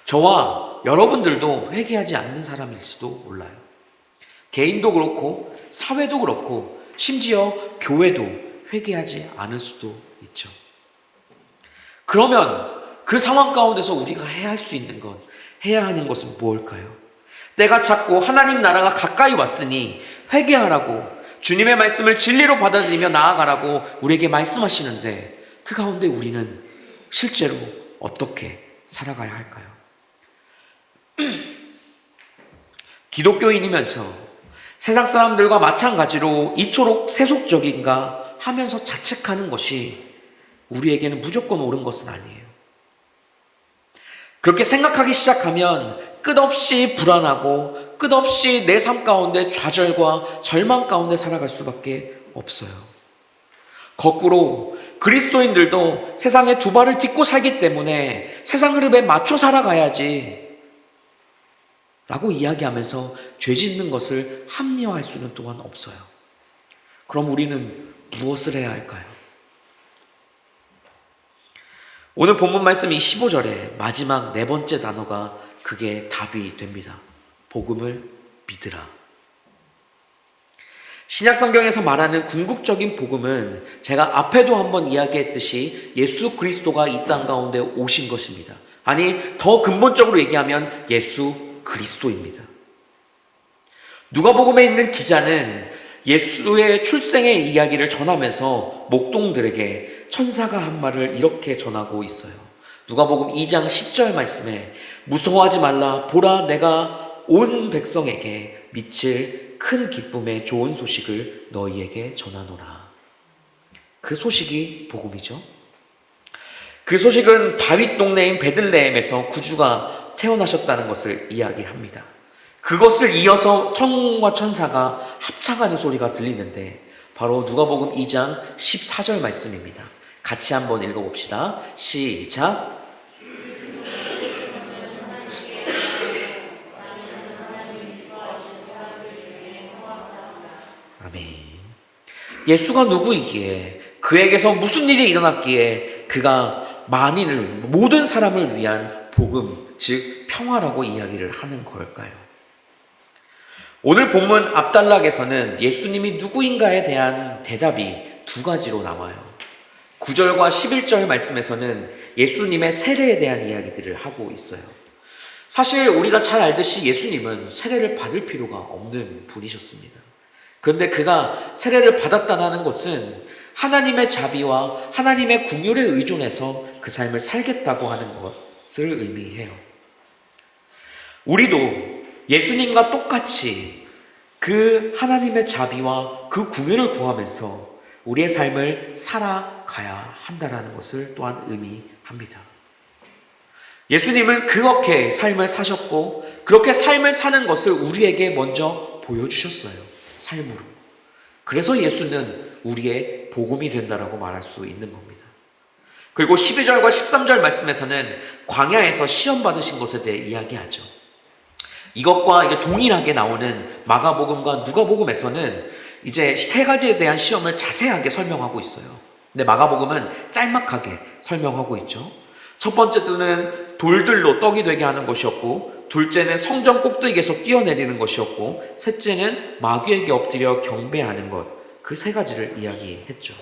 저와 여러분들도 회개하지 않는 사람일 수도 몰라요. 개인도 그렇고 사회도 그렇고 심지어 교회도 회개하지 않을 수도 있죠. 그러면 그 상황 가운데서 우리가 해야 하는 것은 무엇일까요? 때가 찼고 하나님 나라가 가까이 왔으니 회개하라고, 주님의 말씀을 진리로 받아들이며 나아가라고 우리에게 말씀하시는데, 그 가운데 우리는 실제로 어떻게 살아가야 할까요? 기독교인이면서 세상 사람들과 마찬가지로 이토록 세속적인가 하면서 자책하는 것이 우리에게는 무조건 옳은 것은 아니에요. 그렇게 생각하기 시작하면 끝없이 불안하고 끝없이 내 삶 가운데 좌절과 절망 가운데 살아갈 수밖에 없어요. 거꾸로 그리스도인들도 세상에 두 발을 딛고 살기 때문에 세상 흐름에 맞춰 살아가야지 라고 이야기하면서 죄 짓는 것을 합리화할 수는 또한 없어요. 그럼 우리는 무엇을 해야 할까요? 오늘 본문 말씀 이 15절에 마지막 네 번째 단어가 그게 답이 됩니다. 복음을 믿으라. 신약 성경에서 말하는 궁극적인 복음은 제가 앞에도 한번 이야기했듯이 예수 그리스도가 이 땅 가운데 오신 것입니다. 아니, 더 근본적으로 얘기하면 예수 그리스도입니다. 누가복음에 있는 기자는 예수의 출생의 이야기를 전하면서 목동들에게 천사가 한 말을 이렇게 전하고 있어요. 누가복음 2장 10절 말씀에 무서워하지 말라, 보라 내가 온 백성에게 미칠 큰 기쁨의 좋은 소식을 너희에게 전하노라. 그 소식이 복음이죠. 그 소식은 다윗 동네인 베들레헴에서 구주가 태어나셨다는 것을 이야기합니다. 그것을 이어서 천군과 천사가 합창하는 소리가 들리는데 바로 누가복음 2장 14절 말씀입니다. 같이 한번 읽어봅시다. 시작. 아멘. 예수가 누구이기에, 그에게서 무슨 일이 일어났기에 그가 만인을, 모든 사람을 위한 복음, 즉 평화라고 이야기를 하는 걸까요? 오늘 본문 앞단락에서는 예수님이 누구인가에 대한 대답이 두 가지로 나와요. 9절과 11절 말씀에서는 예수님의 세례에 대한 이야기들을 하고 있어요. 사실 우리가 잘 알듯이 예수님은 세례를 받을 필요가 없는 분이셨습니다. 그런데 그가 세례를 받았다는 것은 하나님의 자비와 하나님의 긍휼에 의존해서 그 삶을 살겠다고 하는 것을 의미해요. 우리도 예수님과 똑같이 그 하나님의 자비와 그 긍휼을 구하면서 우리의 삶을 살아가야 한다는 것을 또한 의미합니다. 예수님은 그렇게 삶을 사셨고 그렇게 삶을 사는 것을 우리에게 먼저 보여주셨어요. 삶으로. 그래서 예수는 우리의 복음이 된다라고 말할 수 있는 겁니다. 그리고 12절과 13절 말씀에서는 광야에서 시험 받으신 것에 대해 이야기하죠. 이것과 이제 동일하게 나오는 마가복음과 누가복음에서는 이제 세 가지에 대한 시험을 자세하게 설명하고 있어요. 근데 마가복음은 짤막하게 설명하고 있죠. 첫 번째는 돌들로 떡이 되게 하는 것이었고, 둘째는 성전 꼭대기에서 뛰어내리는 것이었고, 셋째는 마귀에게 엎드려 경배하는 것, 그 세 가지를 이야기했죠.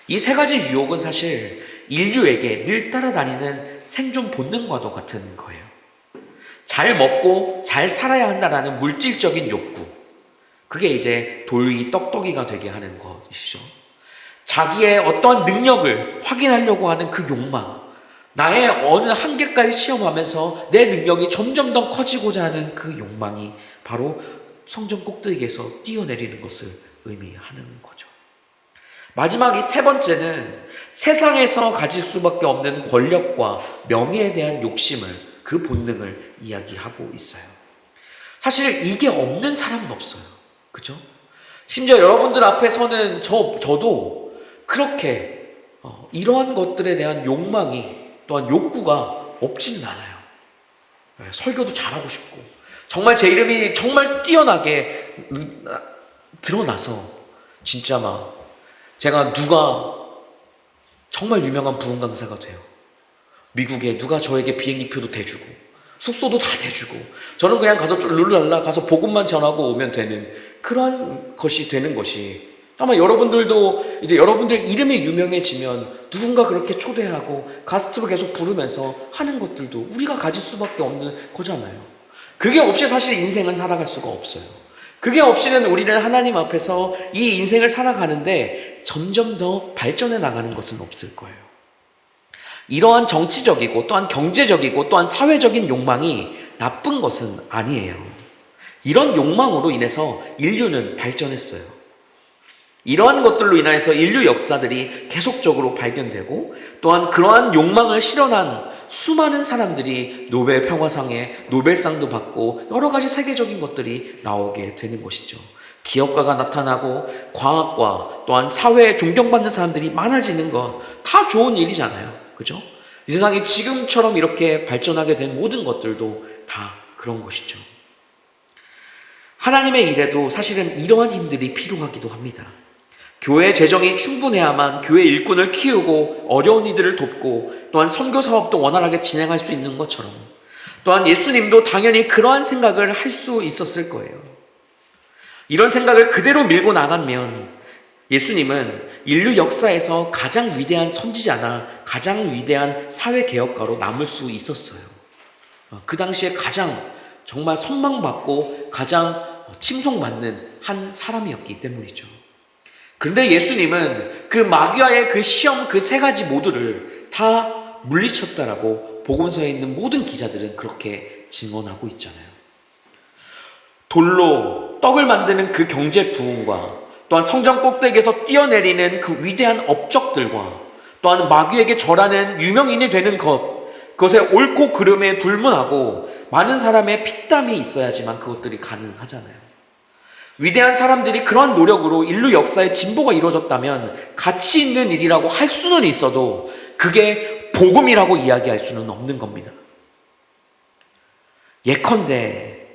이 세 가지 유혹은 사실 인류에게 늘 따라다니는 생존 본능과도 같은 거예요. 잘 먹고 잘 살아야 한다라는 물질적인 욕구, 그게 이제 돌이 떡떡이가 되게 하는 것이죠. 자기의 어떤 능력을 확인하려고 하는 그 욕망, 나의 어느 한계까지 시험하면서 내 능력이 점점 더 커지고자 하는 그 욕망이 바로 성전 꼭대기에서 뛰어내리는 것을 의미하는 거죠. 마지막 이 세 번째는 세상에서 가질 수밖에 없는 권력과 명예에 대한 욕심을, 그 본능을 이야기하고 있어요. 사실 이게 없는 사람은 없어요. 그죠? 심지어 여러분들 앞에서는 저도 그렇게 이러한 것들에 대한 욕망이 또한 욕구가 없지는 않아요. 설교도 잘하고 싶고 정말 제 이름이 정말 뛰어나게 드러나서 진짜 막 제가 누가 정말 유명한 부흥 강사가 돼요. 미국에 누가 저에게 비행기표도 대주고 숙소도 다 대주고 저는 그냥 가서 룰랄라 가서 복음만 전하고 오면 되는 그러한 것이 되는 것이 아마 여러분들도 이제 여러분들 이름이 유명해지면 누군가 그렇게 초대하고 가스트로 계속 부르면서 하는 것들도 우리가 가질 수밖에 없는 거잖아요. 그게 없이 사실 인생은 살아갈 수가 없어요. 그게 없이는 우리는 하나님 앞에서 이 인생을 살아가는데 점점 더 발전해 나가는 것은 없을 거예요. 이러한 정치적이고 또한 경제적이고 또한 사회적인 욕망이 나쁜 것은 아니에요. 이런 욕망으로 인해서 인류는 발전했어요. 이러한 것들로 인해서 인류 역사들이 계속적으로 발견되고 또한 그러한 욕망을 실현한 수많은 사람들이 노벨 평화상에 노벨상도 받고 여러 가지 세계적인 것들이 나오게 되는 것이죠. 기업가가 나타나고 과학과 또한 사회에 존경받는 사람들이 많아지는 거 다 좋은 일이잖아요. 그죠? 이 세상이 지금처럼 이렇게 발전하게 된 모든 것들도 다 그런 것이죠. 하나님의 일에도 사실은 이러한 힘들이 필요하기도 합니다. 교회 재정이 충분해야만 교회 일꾼을 키우고 어려운 이들을 돕고 또한 선교 사업도 원활하게 진행할 수 있는 것처럼 또한 예수님도 당연히 그러한 생각을 할 수 있었을 거예요. 이런 생각을 그대로 밀고 나가면 예수님은 인류 역사에서 가장 위대한 선지자나 가장 위대한 사회개혁가로 남을 수 있었어요. 그 당시에 가장 정말 선망받고 가장 칭송받는 한 사람이었기 때문이죠. 그런데 예수님은 그 마귀와의 그 시험 그 세 가지 모두를 다 물리쳤다라고 복음서에 있는 모든 기자들은 그렇게 증언하고 있잖아요. 돌로 떡을 만드는 그 경제 부흥과 또한 성전 꼭대기에서 뛰어내리는 그 위대한 업적들과 또한 마귀에게 절하는 유명인이 되는 그것에 옳고 그름에 불문하고 많은 사람의 피땀이 있어야지만 그것들이 가능하잖아요. 위대한 사람들이 그러한 노력으로 인류 역사의 진보가 이루어졌다면 가치 있는 일이라고 할 수는 있어도 그게 복음이라고 이야기할 수는 없는 겁니다. 예컨대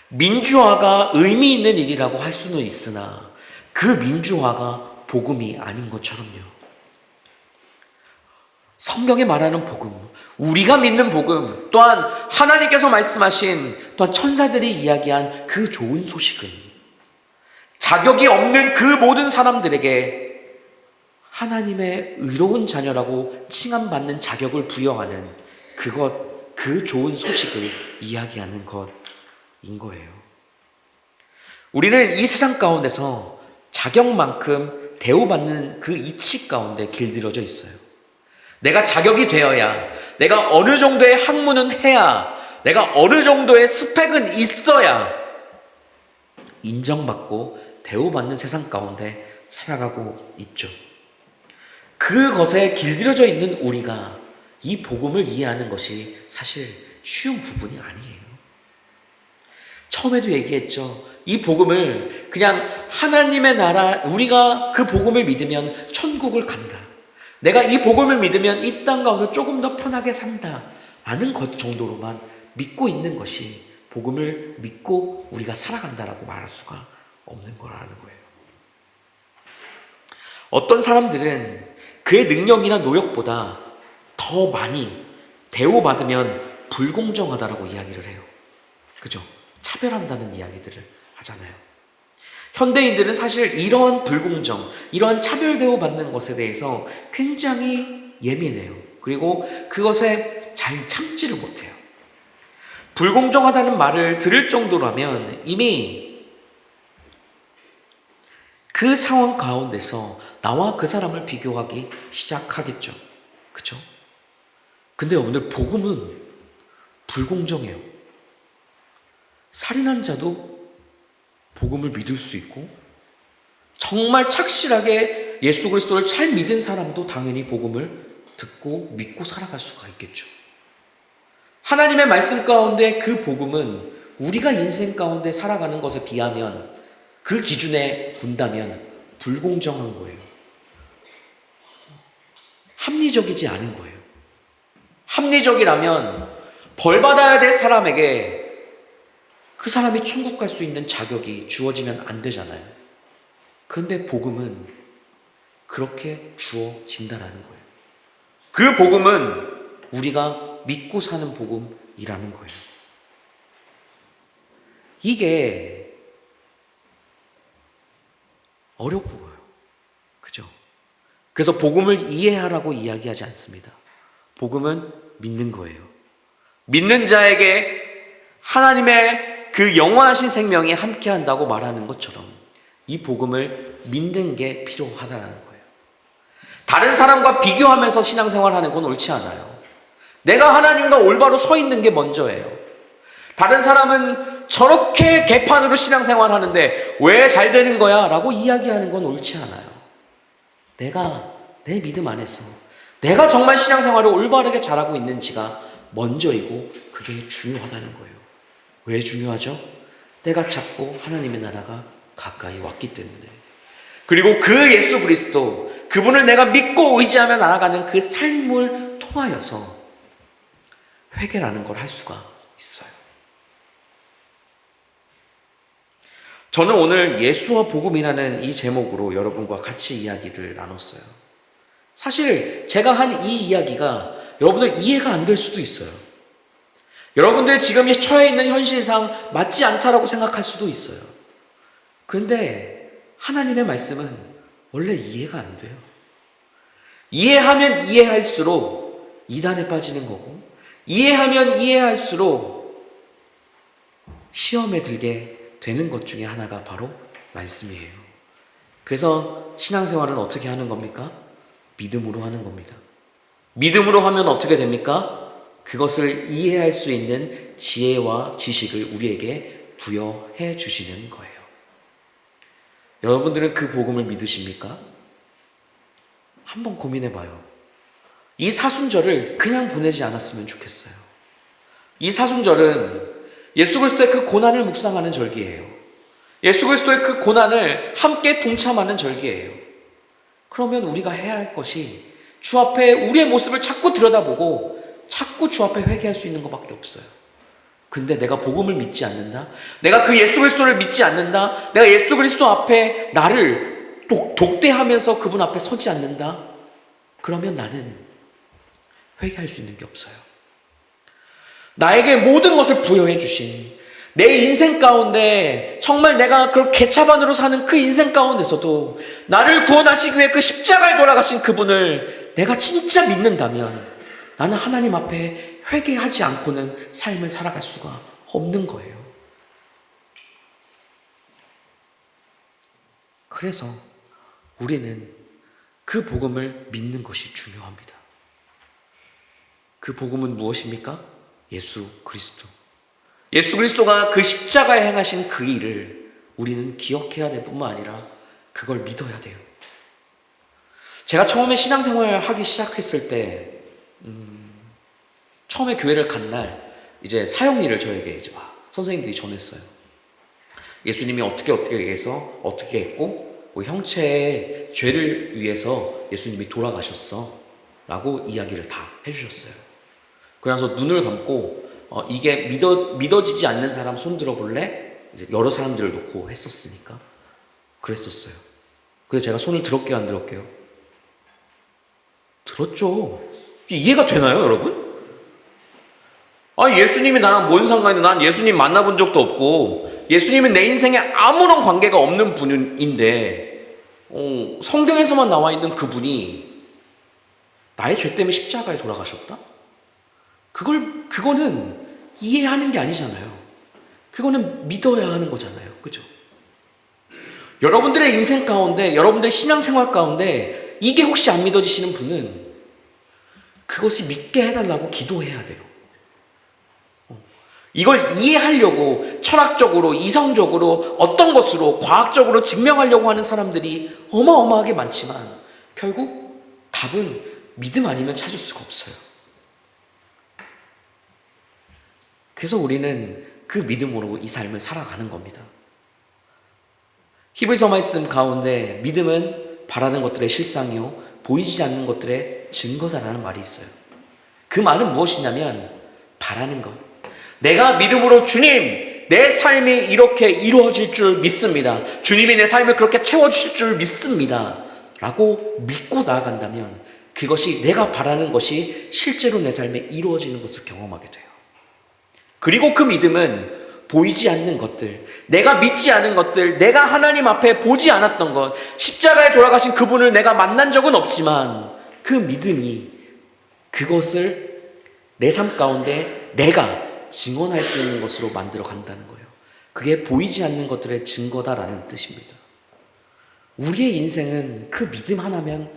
민주화가 의미 있는 일이라고 할 수는 있으나 그 민주화가 복음이 아닌 것처럼요. 성경에 말하는 복음, 우리가 믿는 복음, 또한 하나님께서 말씀하신 또한 천사들이 이야기한 그 좋은 소식은 자격이 없는 그 모든 사람들에게 하나님의 의로운 자녀라고 칭함받는 자격을 부여하는 그 좋은 소식을 이야기하는 것인 거예요. 우리는 이 세상 가운데서 자격만큼 대우받는 그 이치 가운데 길들여져 있어요. 내가 자격이 되어야, 내가 어느 정도의 학문은 해야, 내가 어느 정도의 스펙은 있어야 인정받고 대우받는 세상 가운데 살아가고 있죠. 그것에 길들여져 있는 우리가 이 복음을 이해하는 것이 사실 쉬운 부분이 아니에요. 처음에도 얘기했죠. 이 복음을 그냥 하나님의 나라, 우리가 그 복음을 믿으면 천국을 간다. 내가 이 복음을 믿으면 이 땅 가운데 조금 더 편하게 산다. 라는 것 정도로만 믿고 있는 것이 복음을 믿고 우리가 살아간다라고 말할 수가 없는 거라는 거예요. 어떤 사람들은 그의 능력이나 노력보다 더 많이 대우받으면 불공정하다라고 이야기를 해요. 그죠? 차별한다는 이야기들을 하잖아요. 현대인들은 사실 이러한 불공정, 이러한 차별 대우받는 것에 대해서 굉장히 예민해요. 그리고 그것에 잘 참지를 못해요. 불공정하다는 말을 들을 정도라면 이미 그 상황 가운데서 나와 그 사람을 비교하기 시작하겠죠. 그렇죠? 근데 오늘 복음은 불공정해요. 살인한 자도 복음을 믿을 수 있고 정말 착실하게 예수 그리스도를 잘 믿은 사람도 당연히 복음을 듣고 믿고 살아갈 수가 있겠죠. 하나님의 말씀 가운데 그 복음은 우리가 인생 가운데 살아가는 것에 비하면 그 기준에 본다면 불공정한 거예요. 합리적이지 않은 거예요. 합리적이라면 벌 받아야 될 사람에게 그 사람이 천국 갈 수 있는 자격이 주어지면 안 되잖아요. 그런데 복음은 그렇게 주어진다라는 거예요. 그 복음은 우리가 믿고 사는 복음이라는 거예요. 이게 어려워 보여요. 그죠? 그래서 복음을 이해하라고 이야기하지 않습니다. 복음은 믿는 거예요. 믿는 자에게 하나님의 그 영원하신 생명이 함께한다고 말하는 것처럼 이 복음을 믿는 게 필요하다는 거예요. 다른 사람과 비교하면서 신앙생활하는 건 옳지 않아요. 내가 하나님과 올바로 서 있는 게 먼저예요. 다른 사람은 저렇게 개판으로 신앙생활하는데 왜 잘 되는 거야? 라고 이야기하는 건 옳지 않아요. 내가 내 믿음 안에서 내가 정말 신앙생활을 올바르게 잘하고 있는지가 먼저이고 그게 중요하다는 거예요. 왜 중요하죠? 때가 찼고 하나님의 나라가 가까이 왔기 때문에. 그리고 그 예수 그리스도, 그분을 내가 믿고 의지하며 나아가는 그 삶을 통하여서 회개라는 걸 할 수가 있어요. 저는 오늘 예수와 복음이라는 이 제목으로 여러분과 같이 이야기를 나눴어요. 사실 제가 한 이 이야기가 여러분들 이해가 안 될 수도 있어요. 여러분들 지금 처해 있는 현실상 맞지 않다라고 생각할 수도 있어요. 그런데 하나님의 말씀은 원래 이해가 안 돼요. 이해하면 이해할수록 이단에 빠지는 거고, 이해하면 이해할수록 시험에 들게 되는 것 중에 하나가 바로 말씀이에요. 그래서 신앙생활은 어떻게 하는 겁니까? 믿음으로 하는 겁니다. 믿음으로 하면 어떻게 됩니까? 그것을 이해할 수 있는 지혜와 지식을 우리에게 부여해 주시는 거예요. 여러분들은 그 복음을 믿으십니까? 한번 고민해 봐요. 이 사순절을 그냥 보내지 않았으면 좋겠어요. 이 사순절은 예수 그리스도의 그 고난을 묵상하는 절기예요. 예수 그리스도의 그 고난을 함께 동참하는 절기예요. 그러면 우리가 해야 할 것이 주 앞에 우리의 모습을 자꾸 들여다보고 자꾸 주 앞에 회개할 수 있는 것밖에 없어요. 근데 내가 복음을 믿지 않는다? 내가 그 예수 그리스도를 믿지 않는다? 내가 예수 그리스도 앞에 나를 독대하면서 그분 앞에 서지 않는다? 그러면 나는 회개할 수 있는 게 없어요. 나에게 모든 것을 부여해 주신 내 인생 가운데 정말 내가 그 개차반으로 사는 그 인생 가운데서도 나를 구원하시기 위해 그 십자가에 돌아가신 그분을 내가 진짜 믿는다면 나는 하나님 앞에 회개하지 않고는 삶을 살아갈 수가 없는 거예요. 그래서 우리는 그 복음을 믿는 것이 중요합니다. 그 복음은 무엇입니까? 예수 그리스도. 예수 그리스도가 그 십자가에 행하신 그 일을 우리는 기억해야 될 뿐만 아니라 그걸 믿어야 돼요. 제가 처음에 신앙생활을 하기 시작했을 때 처음에 교회를 간 날 이제 사형리를 저에게 이제 선생님들이 전했어요. 예수님이 어떻게 해서 어떻게 했고 뭐 형체의 죄를 위해서 예수님이 돌아가셨어 라고 이야기를 다 해주셨어요. 그래서 눈을 감고 이게 믿어지지 않는 사람 손 들어볼래? 이제 여러 사람들을 놓고 했었으니까 그랬었어요. 그래서 제가 손을 들었게요, 안 들었게요? 들었죠. 이해가 되나요, 여러분? 예수님이 나랑 뭔 상관이야? 난 예수님 만나본 적도 없고 예수님은 내 인생에 아무런 관계가 없는 분인데 성경에서만 나와 있는 그분이 나의 죄 때문에 십자가에 돌아가셨다? 그거는 이해하는 게 아니잖아요. 그거는 믿어야 하는 거잖아요. 그죠? 여러분들의 인생 가운데, 여러분들의 신앙생활 가운데 이게 혹시 안 믿어지시는 분은 그것이 믿게 해달라고 기도해야 돼요. 이걸 이해하려고 철학적으로, 이성적으로, 어떤 것으로, 과학적으로 증명하려고 하는 사람들이 어마어마하게 많지만 결국 답은 믿음 아니면 찾을 수가 없어요. 그래서 우리는 그 믿음으로 이 삶을 살아가는 겁니다. 히브리서 말씀 가운데 믿음은 바라는 것들의 실상이요 보이지 않는 것들의 증거다라는 말이 있어요. 그 말은 무엇이냐면 바라는 것. 내가 믿음으로 주님, 내 삶이 이렇게 이루어질 줄 믿습니다. 주님이 내 삶을 그렇게 채워주실 줄 믿습니다. 라고 믿고 나아간다면 그것이 내가 바라는 것이 실제로 내 삶에 이루어지는 것을 경험하게 돼요. 그리고 그 믿음은 보이지 않는 것들, 내가 믿지 않은 것들, 내가 하나님 앞에 보지 않았던 것, 십자가에 돌아가신 그분을 내가 만난 적은 없지만 그 믿음이 그것을 내 삶 가운데 내가 증언할 수 있는 것으로 만들어 간다는 거예요. 그게 보이지 않는 것들의 증거다라는 뜻입니다. 우리의 인생은 그 믿음 하나면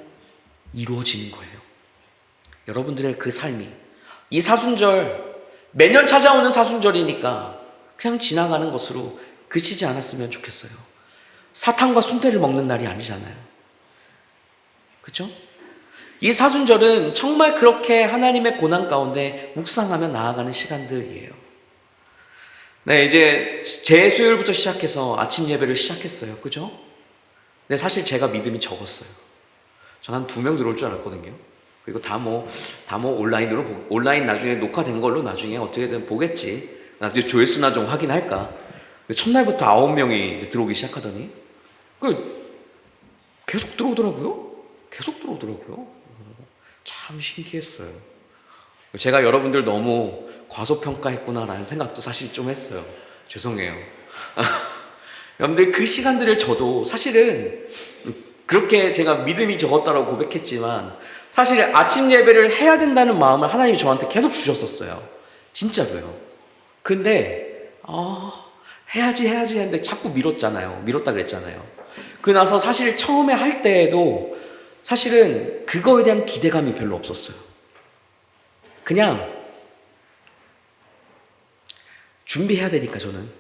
이루어지는 거예요. 여러분들의 그 삶이 이 사순절, 매년 찾아오는 사순절이니까 그냥 지나가는 것으로 그치지 않았으면 좋겠어요. 사탕과 순대를 먹는 날이 아니잖아요. 그렇죠? 이 사순절은 정말 그렇게 하나님의 고난 가운데 묵상하며 나아가는 시간들이에요. 네, 이제 제 수요일부터 시작해서 아침 예배를 시작했어요. 그죠? 근데 사실 제가 믿음이 적었어요. 전 한 2명 들어올 줄 알았거든요. 그리고 다 온라인으로, 온라인 나중에 녹화된 걸로 나중에 어떻게든 보겠지. 나중에 조회수나 좀 확인할까. 첫날부터 9명이 이제 들어오기 시작하더니, 계속 들어오더라고요. 참 신기했어요. 제가 여러분들 너무 과소평가했구나라는 생각도 사실 좀 했어요. 죄송해요. 여러분들 그 시간들을 저도 사실은 그렇게 제가 믿음이 적었다라고 고백했지만 사실 아침 예배를 해야 된다는 마음을 하나님이 저한테 계속 주셨었어요. 진짜로요. 근데 해야지 했는데 자꾸 미뤘다 그랬잖아요. 그 나서 사실 처음에 할 때에도 사실은 그거에 대한 기대감이 별로 없었어요. 그냥 준비해야 되니까 저는.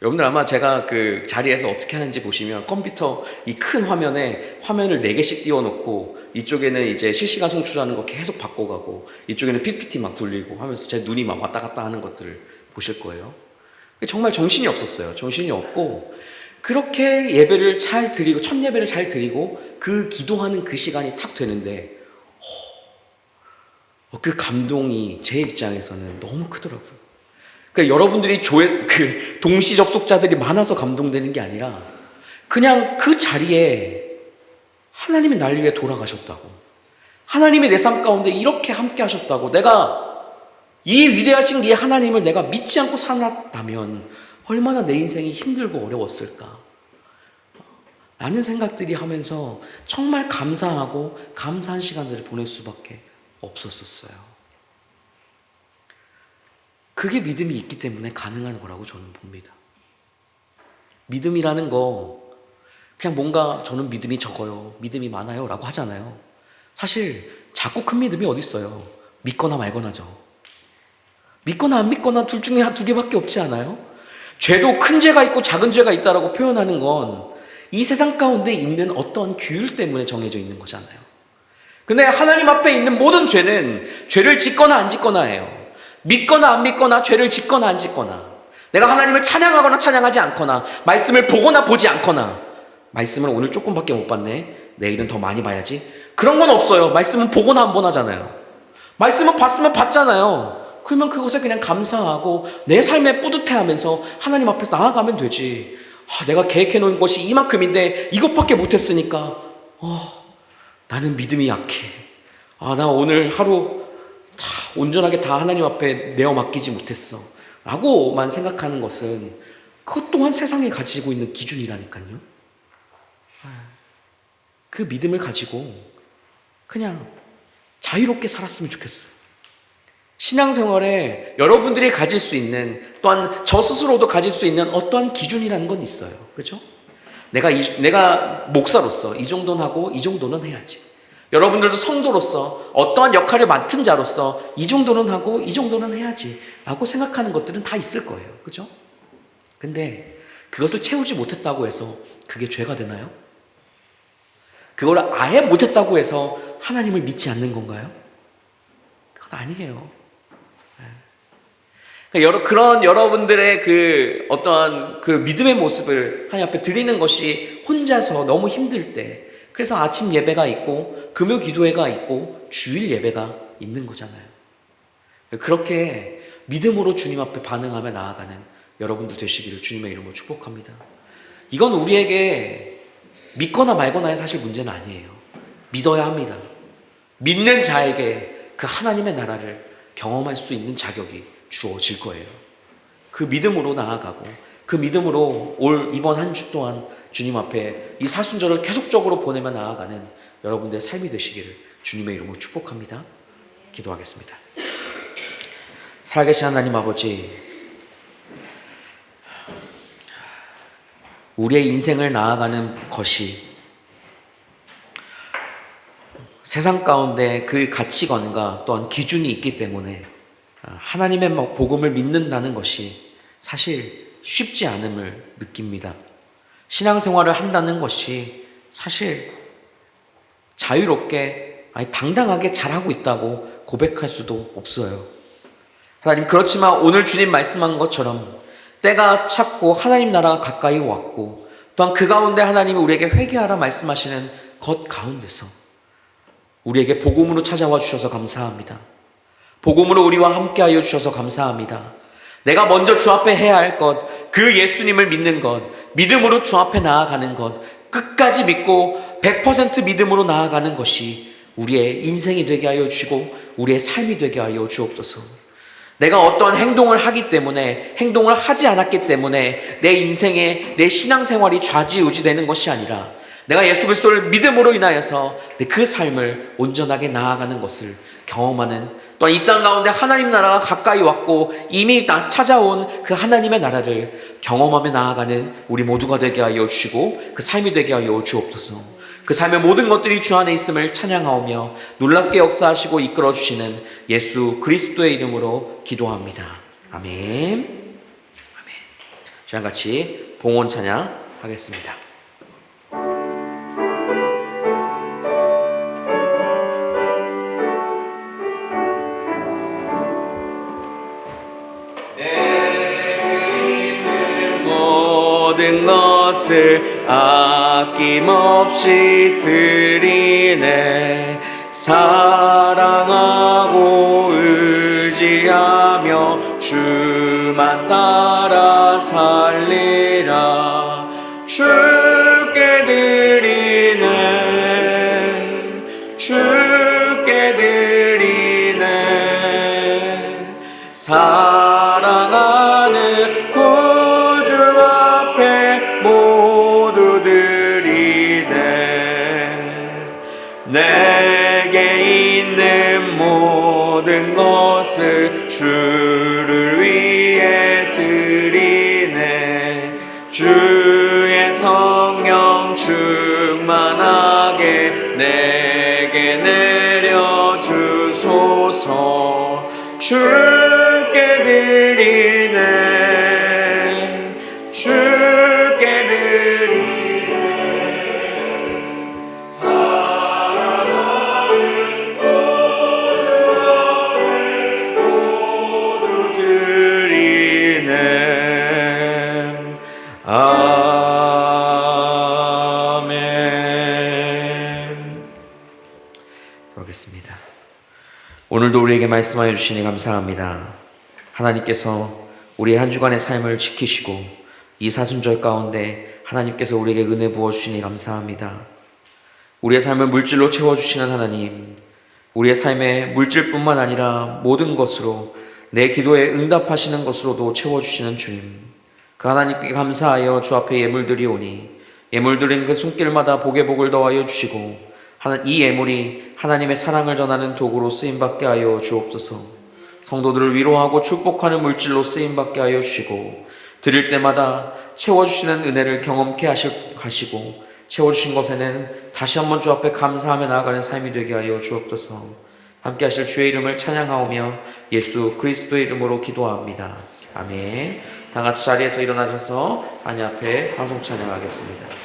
여러분들 아마 제가 그 자리에서 어떻게 하는지 보시면 컴퓨터 이 큰 화면에 화면을 4개씩 띄워놓고 이쪽에는 이제 실시간 송출하는 거 계속 바꿔가고 이쪽에는 PPT 막 돌리고 하면서 제 눈이 막 왔다 갔다 하는 것들을 보실 거예요. 정말 정신이 없었어요. 정신이 없고 그렇게 예배를 잘 드리고 첫 예배를 잘 드리고 그 기도하는 그 시간이 탁 되는데 그 감동이 제 입장에서는 너무 크더라고요. 그러니까 여러분들이 동시 접속자들이 많아서 감동되는 게 아니라 그냥 그 자리에 하나님이 날 위해 돌아가셨다고, 하나님이 내 삶 가운데 이렇게 함께 하셨다고, 내가 이 위대하신 이 하나님을 내가 믿지 않고 살았다면 얼마나 내 인생이 힘들고 어려웠을까 라는 생각들이 하면서 정말 감사하고 감사한 시간들을 보낼 수밖에 없었어요. 그게 믿음이 있기 때문에 가능한 거라고 저는 봅니다. 믿음이라는 거 그냥 뭔가 저는 믿음이 적어요, 믿음이 많아요 라고 하잖아요. 사실 작고 큰 믿음이 어디 있어요. 믿거나 말거나죠. 믿거나 안 믿거나 둘 중에 2개밖에 없지 않아요? 죄도 큰 죄가 있고 작은 죄가 있다라고 표현하는 건 이 세상 가운데 있는 어떤 규율 때문에 정해져 있는 거잖아요. 근데 하나님 앞에 있는 모든 죄는 죄를 짓거나 안 짓거나예요. 믿거나 안 믿거나, 죄를 짓거나 안 짓거나, 내가 하나님을 찬양하거나 찬양하지 않거나, 말씀을 보거나 보지 않거나, 말씀을 오늘 조금밖에 못 봤네, 내일은 더 많이 봐야지, 그런 건 없어요. 말씀은 보거나 안 보나잖아요. 말씀은 봤으면 봤잖아요. 그러면 그것에 그냥 감사하고 내 삶에 뿌듯해하면서 하나님 앞에서 나아가면 되지. 내가 계획해놓은 것이 이만큼인데 이것밖에 못했으니까 나는 믿음이 약해. 나 오늘 하루 온전하게 다 하나님 앞에 내어 맡기지 못했어 라고만 생각하는 것은 그것 또한 세상에 가지고 있는 기준이라니까요. 그 믿음을 가지고 그냥 자유롭게 살았으면 좋겠어요. 신앙생활에 여러분들이 가질 수 있는, 또한 저 스스로도 가질 수 있는 어떠한 기준이라는 건 있어요. 그렇죠? 내가 목사로서 이 정도는 하고 이 정도는 해야지. 여러분들도 성도로서 어떠한 역할을 맡은 자로서 이 정도는 하고 이 정도는 해야지 라고 생각하는 것들은 다 있을 거예요. 그죠? 근데 그것을 채우지 못했다고 해서 그게 죄가 되나요? 그걸 아예 못했다고 해서 하나님을 믿지 않는 건가요? 그건 아니에요. 그러니까 그런 여러분들의 그 어떠한 그 믿음의 모습을 하나님 앞에 드리는 것이 혼자서 너무 힘들 때, 그래서 아침 예배가 있고 금요 기도회가 있고 주일 예배가 있는 거잖아요. 그렇게 믿음으로 주님 앞에 반응하며 나아가는 여러분들 되시기를 주님의 이름으로 축복합니다. 이건 우리에게 믿거나 말거나의 사실 문제는 아니에요. 믿어야 합니다. 믿는 자에게 그 하나님의 나라를 경험할 수 있는 자격이 주어질 거예요. 그 믿음으로 나아가고 그 믿음으로 이번 한 주 동안 주님 앞에 이 사순절을 계속적으로 보내며 나아가는 여러분들의 삶이 되시기를 주님의 이름으로 축복합니다. 기도하겠습니다. 살아계신 하나님 아버지, 우리의 인생을 나아가는 것이 세상 가운데 그 가치관과 또한 기준이 있기 때문에 하나님의 복음을 믿는다는 것이 사실 쉽지 않음을 느낍니다. 신앙생활을 한다는 것이 사실 자유롭게, 당당하게 잘하고 있다고 고백할 수도 없어요. 하나님, 그렇지만 오늘 주님 말씀한 것처럼 때가 찼고 하나님 나라가 가까이 왔고 또한 그 가운데 하나님이 우리에게 회개하라 말씀하시는 것 가운데서 우리에게 복음으로 찾아와 주셔서 감사합니다. 복음으로 우리와 함께하여 주셔서 감사합니다. 내가 먼저 주 앞에 해야 할 것, 그 예수님을 믿는 것, 믿음으로 주 앞에 나아가는 것, 끝까지 믿고 100% 믿음으로 나아가는 것이 우리의 인생이 되게 하여 주시고 우리의 삶이 되게 하여 주옵소서. 내가 어떠한 행동을 하기 때문에, 행동을 하지 않았기 때문에 내 인생에 내 신앙생활이 좌지우지되는 것이 아니라 내가 예수 그리스도를 믿음으로 인하여서 그 삶을 온전하게 나아가는 것을 경험하는, 또한 이 땅 가운데 하나님 나라가 가까이 왔고 이미 찾아온 그 하나님의 나라를 경험하며 나아가는 우리 모두가 되게 하여 주시고 그 삶이 되게 하여 주옵소서. 그 삶의 모든 것들이 주 안에 있음을 찬양하오며 놀랍게 역사하시고 이끌어 주시는 예수 그리스도의 이름으로 기도합니다. 아멘. 아멘. 시간 같이 봉헌 찬양하겠습니다. 모든 것을 아낌없이 드리네. 사랑하고 의지하며 주만 따라 살리라. 주께 드리네, 주께 드리네. 사랑하는 구주 앞에 모두 드리네. 내게 있는 모든 것을 주를 위해 드리네. 주의 성령 충만하게 내게 내려주소서. 주께 드리네, 주께 드리네. 사랑하는 구주 앞에 모두 드리네. 아멘. 그러겠습니다. 오늘도 우리에게 말씀하여 주시니 감사합니다. 하나님께서 우리의 한 주간의 삶을 지키시고 이 사순절 가운데 하나님께서 우리에게 은혜 부어주시니 감사합니다. 우리의 삶을 물질로 채워주시는 하나님, 우리의 삶에 물질뿐만 아니라 모든 것으로 내 기도에 응답하시는 것으로도 채워주시는 주님, 그 하나님께 감사하여 주 앞에 예물 드리오니 예물 드린 그 손길마다 복에 복을 더하여 주시고 이 예물이 하나님의 사랑을 전하는 도구로 쓰임받게 하여 주옵소서. 성도들을 위로하고 축복하는 물질로 쓰임받게 하여 주시고 드릴 때마다 채워주시는 은혜를 경험케 하시고 채워주신 것에는 다시 한번 주 앞에 감사하며 나아가는 삶이 되게 하여 주옵소서. 함께 하실 주의 이름을 찬양하오며 예수 그리스도의 이름으로 기도합니다. 아멘. 다 같이 자리에서 일어나셔서 하나님 앞에 방송 찬양하겠습니다.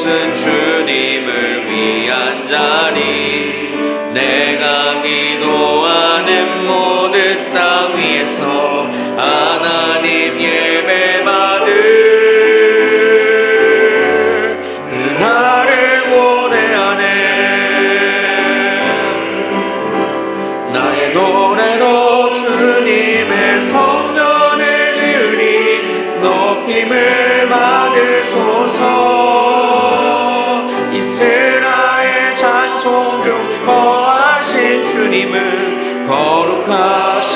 이곳은 주님을 위한 자리. 내가 기도하는 모든 땅 위에서 하나님 예배 받을 그날을 고대하네. 나의 노래로 주님의 성전을 지으리. 높임을 받으소서. 이스라엘 찬송 중 거하신 주님은 거룩하십니다.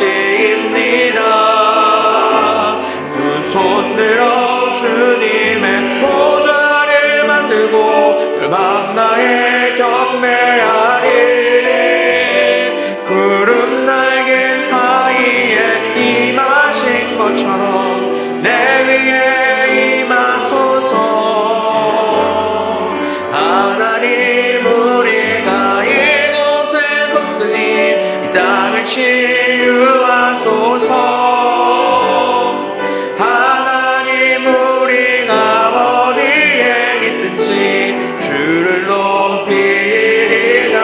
두 손 들어 주님의 보좌를 만들고 멸망 나에 경배하리. 구름 날개 사이에 임하신 것처럼 내 위에 임하소서. 하나님 우리가 이곳에 섰으니 이 땅을 치유하소서. 하나님 우리가 어디에 있든지 주를 높이리다.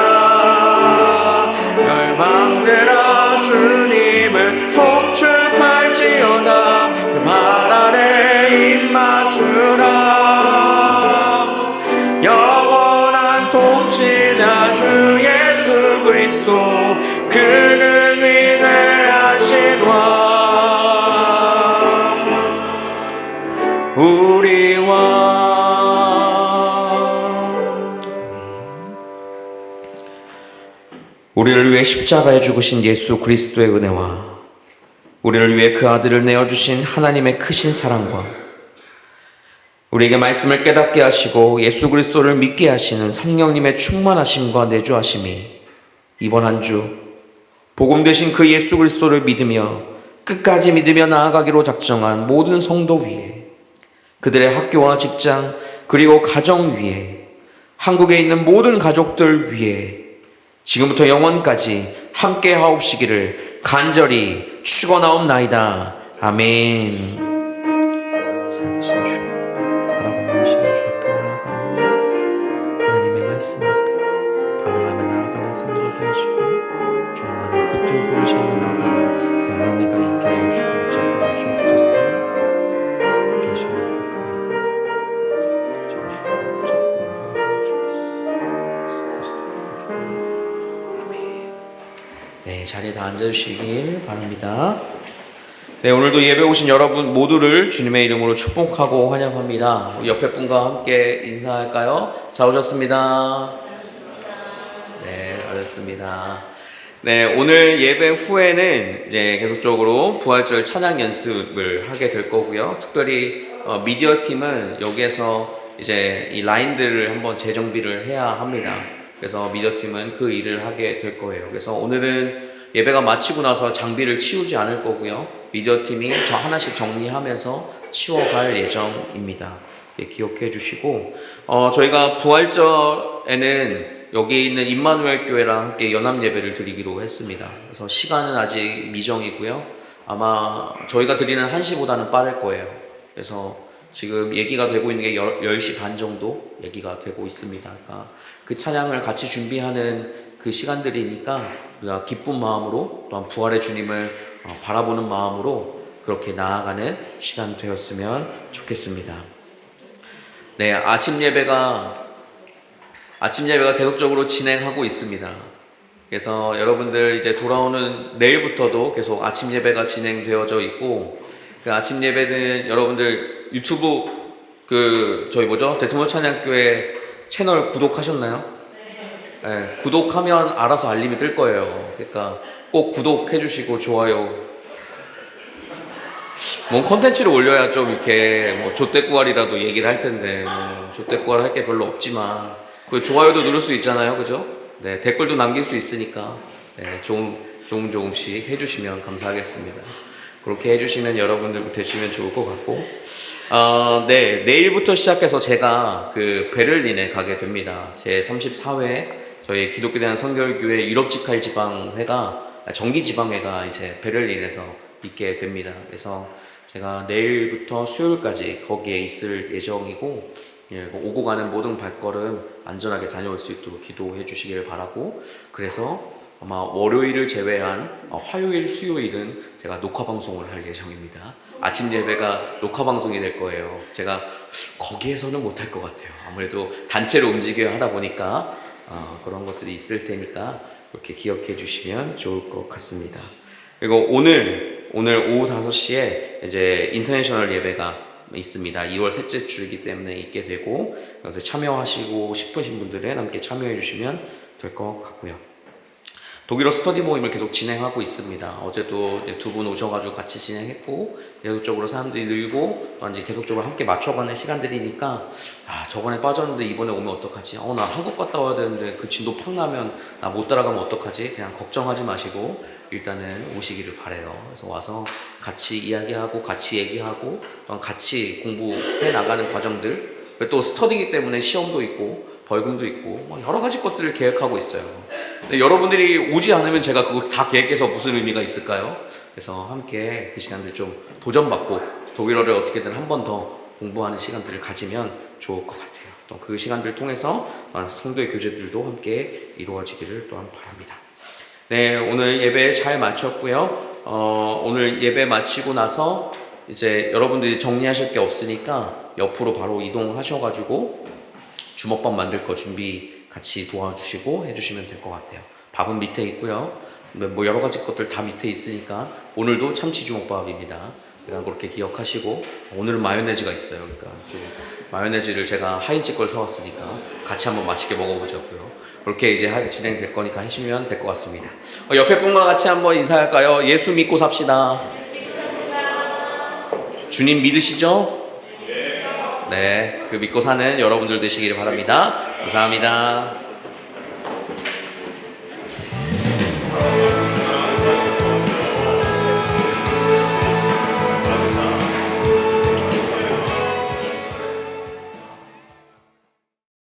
열방들아 주님을 송축할지어다. 그 발 아래 입 맞추라. 영원한 통치자 주 예수 그리스도 그는 위대하신 왕 우리 왕. 우리를 위해 십자가에 죽으신 예수 그리스도의 은혜와 우리를 위해 그 아들을 내어주신 하나님의 크신 사랑과 우리에게 말씀을 깨닫게 하시고 예수 그리스도를 믿게 하시는 성령님의 충만하심과 내주하심이 이번 한 주 복음 되신 그 예수 그리스도를 믿으며 끝까지 믿으며 나아가기로 작정한 모든 성도 위에, 그들의 학교와 직장 그리고 가정 위에, 한국에 있는 모든 가족들 위에 지금부터 영원까지 함께 하옵시기를 간절히 축원하옵나이다. 아멘. 살아계신 주 바라보며 이 시간 주 앞에 나아가오니 하나님의 말씀 앞에 반응하며 나아가는 삶 되게 하시고 주님만을 붙들고 의지하며 나아가는 그 은혜가 있게 하여 주시고 붙잡아 주옵소서. 함께 하시면 기억합니다. 붙잡고 인도하여 주옵소서. 아멘. 네, 자리에 다 앉아주시길 바랍니다. 네, 오늘도 예배 오신 여러분 모두를 주님의 이름으로 축복하고 환영합니다. 옆에 분과 함께 인사할까요? 잘 오셨습니다. 네, 오셨습니다. 네, 오늘 예배 후에는 이제 계속적으로 부활절 찬양 연습을 하게 될 거고요. 특별히 미디어 팀은 여기에서 이제 이 라인들을 한번 재정비를 해야 합니다. 그래서 미디어 팀은 그 일을 하게 될 거예요. 그래서 오늘은 예배가 마치고 나서 장비를 치우지 않을 거고요. 미디어 팀이 저 하나씩 정리하면서 치워갈 예정입니다. 기억해 주시고, 저희가 부활절에는 여기 있는 임마누엘 교회랑 함께 연합 예배를 드리기로 했습니다. 그래서 시간은 아직 미정이고요. 아마 저희가 드리는 1시보다는 빠를 거예요. 그래서 지금 얘기가 되고 있는 게 10시 반 정도 얘기가 되고 있습니다. 그러니까 그 찬양을 같이 준비하는 그 시간들이니까 우리가 기쁜 마음으로 또한 부활의 주님을 바라보는 마음으로 그렇게 나아가는 시간 되었으면 좋겠습니다. 네, 아침 예배가 계속적으로 진행하고 있습니다. 그래서 여러분들 이제 돌아오는 내일부터도 계속 아침 예배가 진행되어져 있고, 그 아침 예배는 여러분들 유튜브 저희 대통령 찬양교회 채널 구독하셨나요? 네, 구독하면 알아서 알림이 뜰 거예요. 그러니까 꼭 구독해 주시고 좋아요. 뭔 콘텐츠를 올려야 좀 이렇게 좆대꾸알이라도 얘기를 할 텐데 좆대꾸알 할 게 별로 없지만 그 좋아요도 누를 수 있잖아요, 그죠? 네, 댓글도 남길 수 있으니까 네, 조금씩 해주시면 감사하겠습니다. 그렇게 해주시는 여러분들 되시면 좋을 것 같고, 네, 내일부터 시작해서 제가 그 베를린에 가게 됩니다. 제 34회 저희 기독교대한 선결교회 유럽직할 지방회가 정기 지방회가 이제 베를린에서 있게 됩니다. 그래서 제가 내일부터 수요일까지 거기에 있을 예정이고, 오고 가는 모든 발걸음 안전하게 다녀올 수 있도록 기도해 주시기를 바라고, 그래서 아마 월요일을 제외한 화요일, 수요일은 제가 녹화 방송을 할 예정입니다. 아침 예배가 녹화 방송이 될 거예요. 제가 거기에서는 못할 것 같아요. 아무래도 단체로 움직여야 하다 보니까 그런 것들이 있을 테니까 그렇게 기억해 주시면 좋을 것 같습니다. 그리고 오늘 오후 5시에 이제 인터내셔널 예배가 있습니다. 2월 셋째 주이기 때문에 있게 되고, 그래서 참여하시고 싶으신 분들은 함께 참여해 주시면 될 것 같고요. 독일어 스터디 모임을 계속 진행하고 있습니다. 어제도 2분 오셔가지고 같이 진행했고, 계속적으로 사람들이 늘고, 또 이제 계속적으로 함께 맞춰가는 시간들이니까, 저번에 빠졌는데 이번에 오면 어떡하지? 나 한국 갔다 와야 되는데 그 진도 팍 나면 나 못 따라가면 어떡하지? 그냥 걱정하지 마시고 일단은 오시기를 바래요. 그래서 와서 같이 이야기하고, 같이 얘기하고, 또 같이 공부해 나가는 과정들, 또 스터디이기 때문에 시험도 있고 벌금도 있고 여러 가지 것들을 계획하고 있어요. 근데 여러분들이 오지 않으면 제가 그거 다 계획해서 무슨 의미가 있을까요? 그래서 함께 그 시간들 좀 도전받고 독일어를 어떻게든 한 번 더 공부하는 시간들을 가지면 좋을 것 같아요. 또 그 시간들 통해서 성도의 교제들도 함께 이루어지기를 또한 바랍니다. 네, 오늘 예배 잘 마쳤고요. 오늘 예배 마치고 나서 이제 여러분들이 정리하실 게 없으니까 옆으로 바로 이동하셔가지고 주먹밥 만들 거 준비 같이 도와주시고 해주시면 될 것 같아요. 밥은 밑에 있고요. 뭐 여러 가지 것들 다 밑에 있으니까 오늘도 참치 주먹밥입니다. 그러니까 그렇게 기억하시고, 오늘은 마요네즈가 있어요. 그러니까 좀 마요네즈를 제가 하인츠 걸 사왔으니까 같이 한번 맛있게 먹어보자고요. 그렇게 이제 진행될 거니까 하시면 될 것 같습니다. 옆에 분과 같이 한번 인사할까요? 예수 믿고 삽시다. 주님 믿으시죠? 네, 그 믿고 사는 여러분들 되시기를 바랍니다. 감사합니다.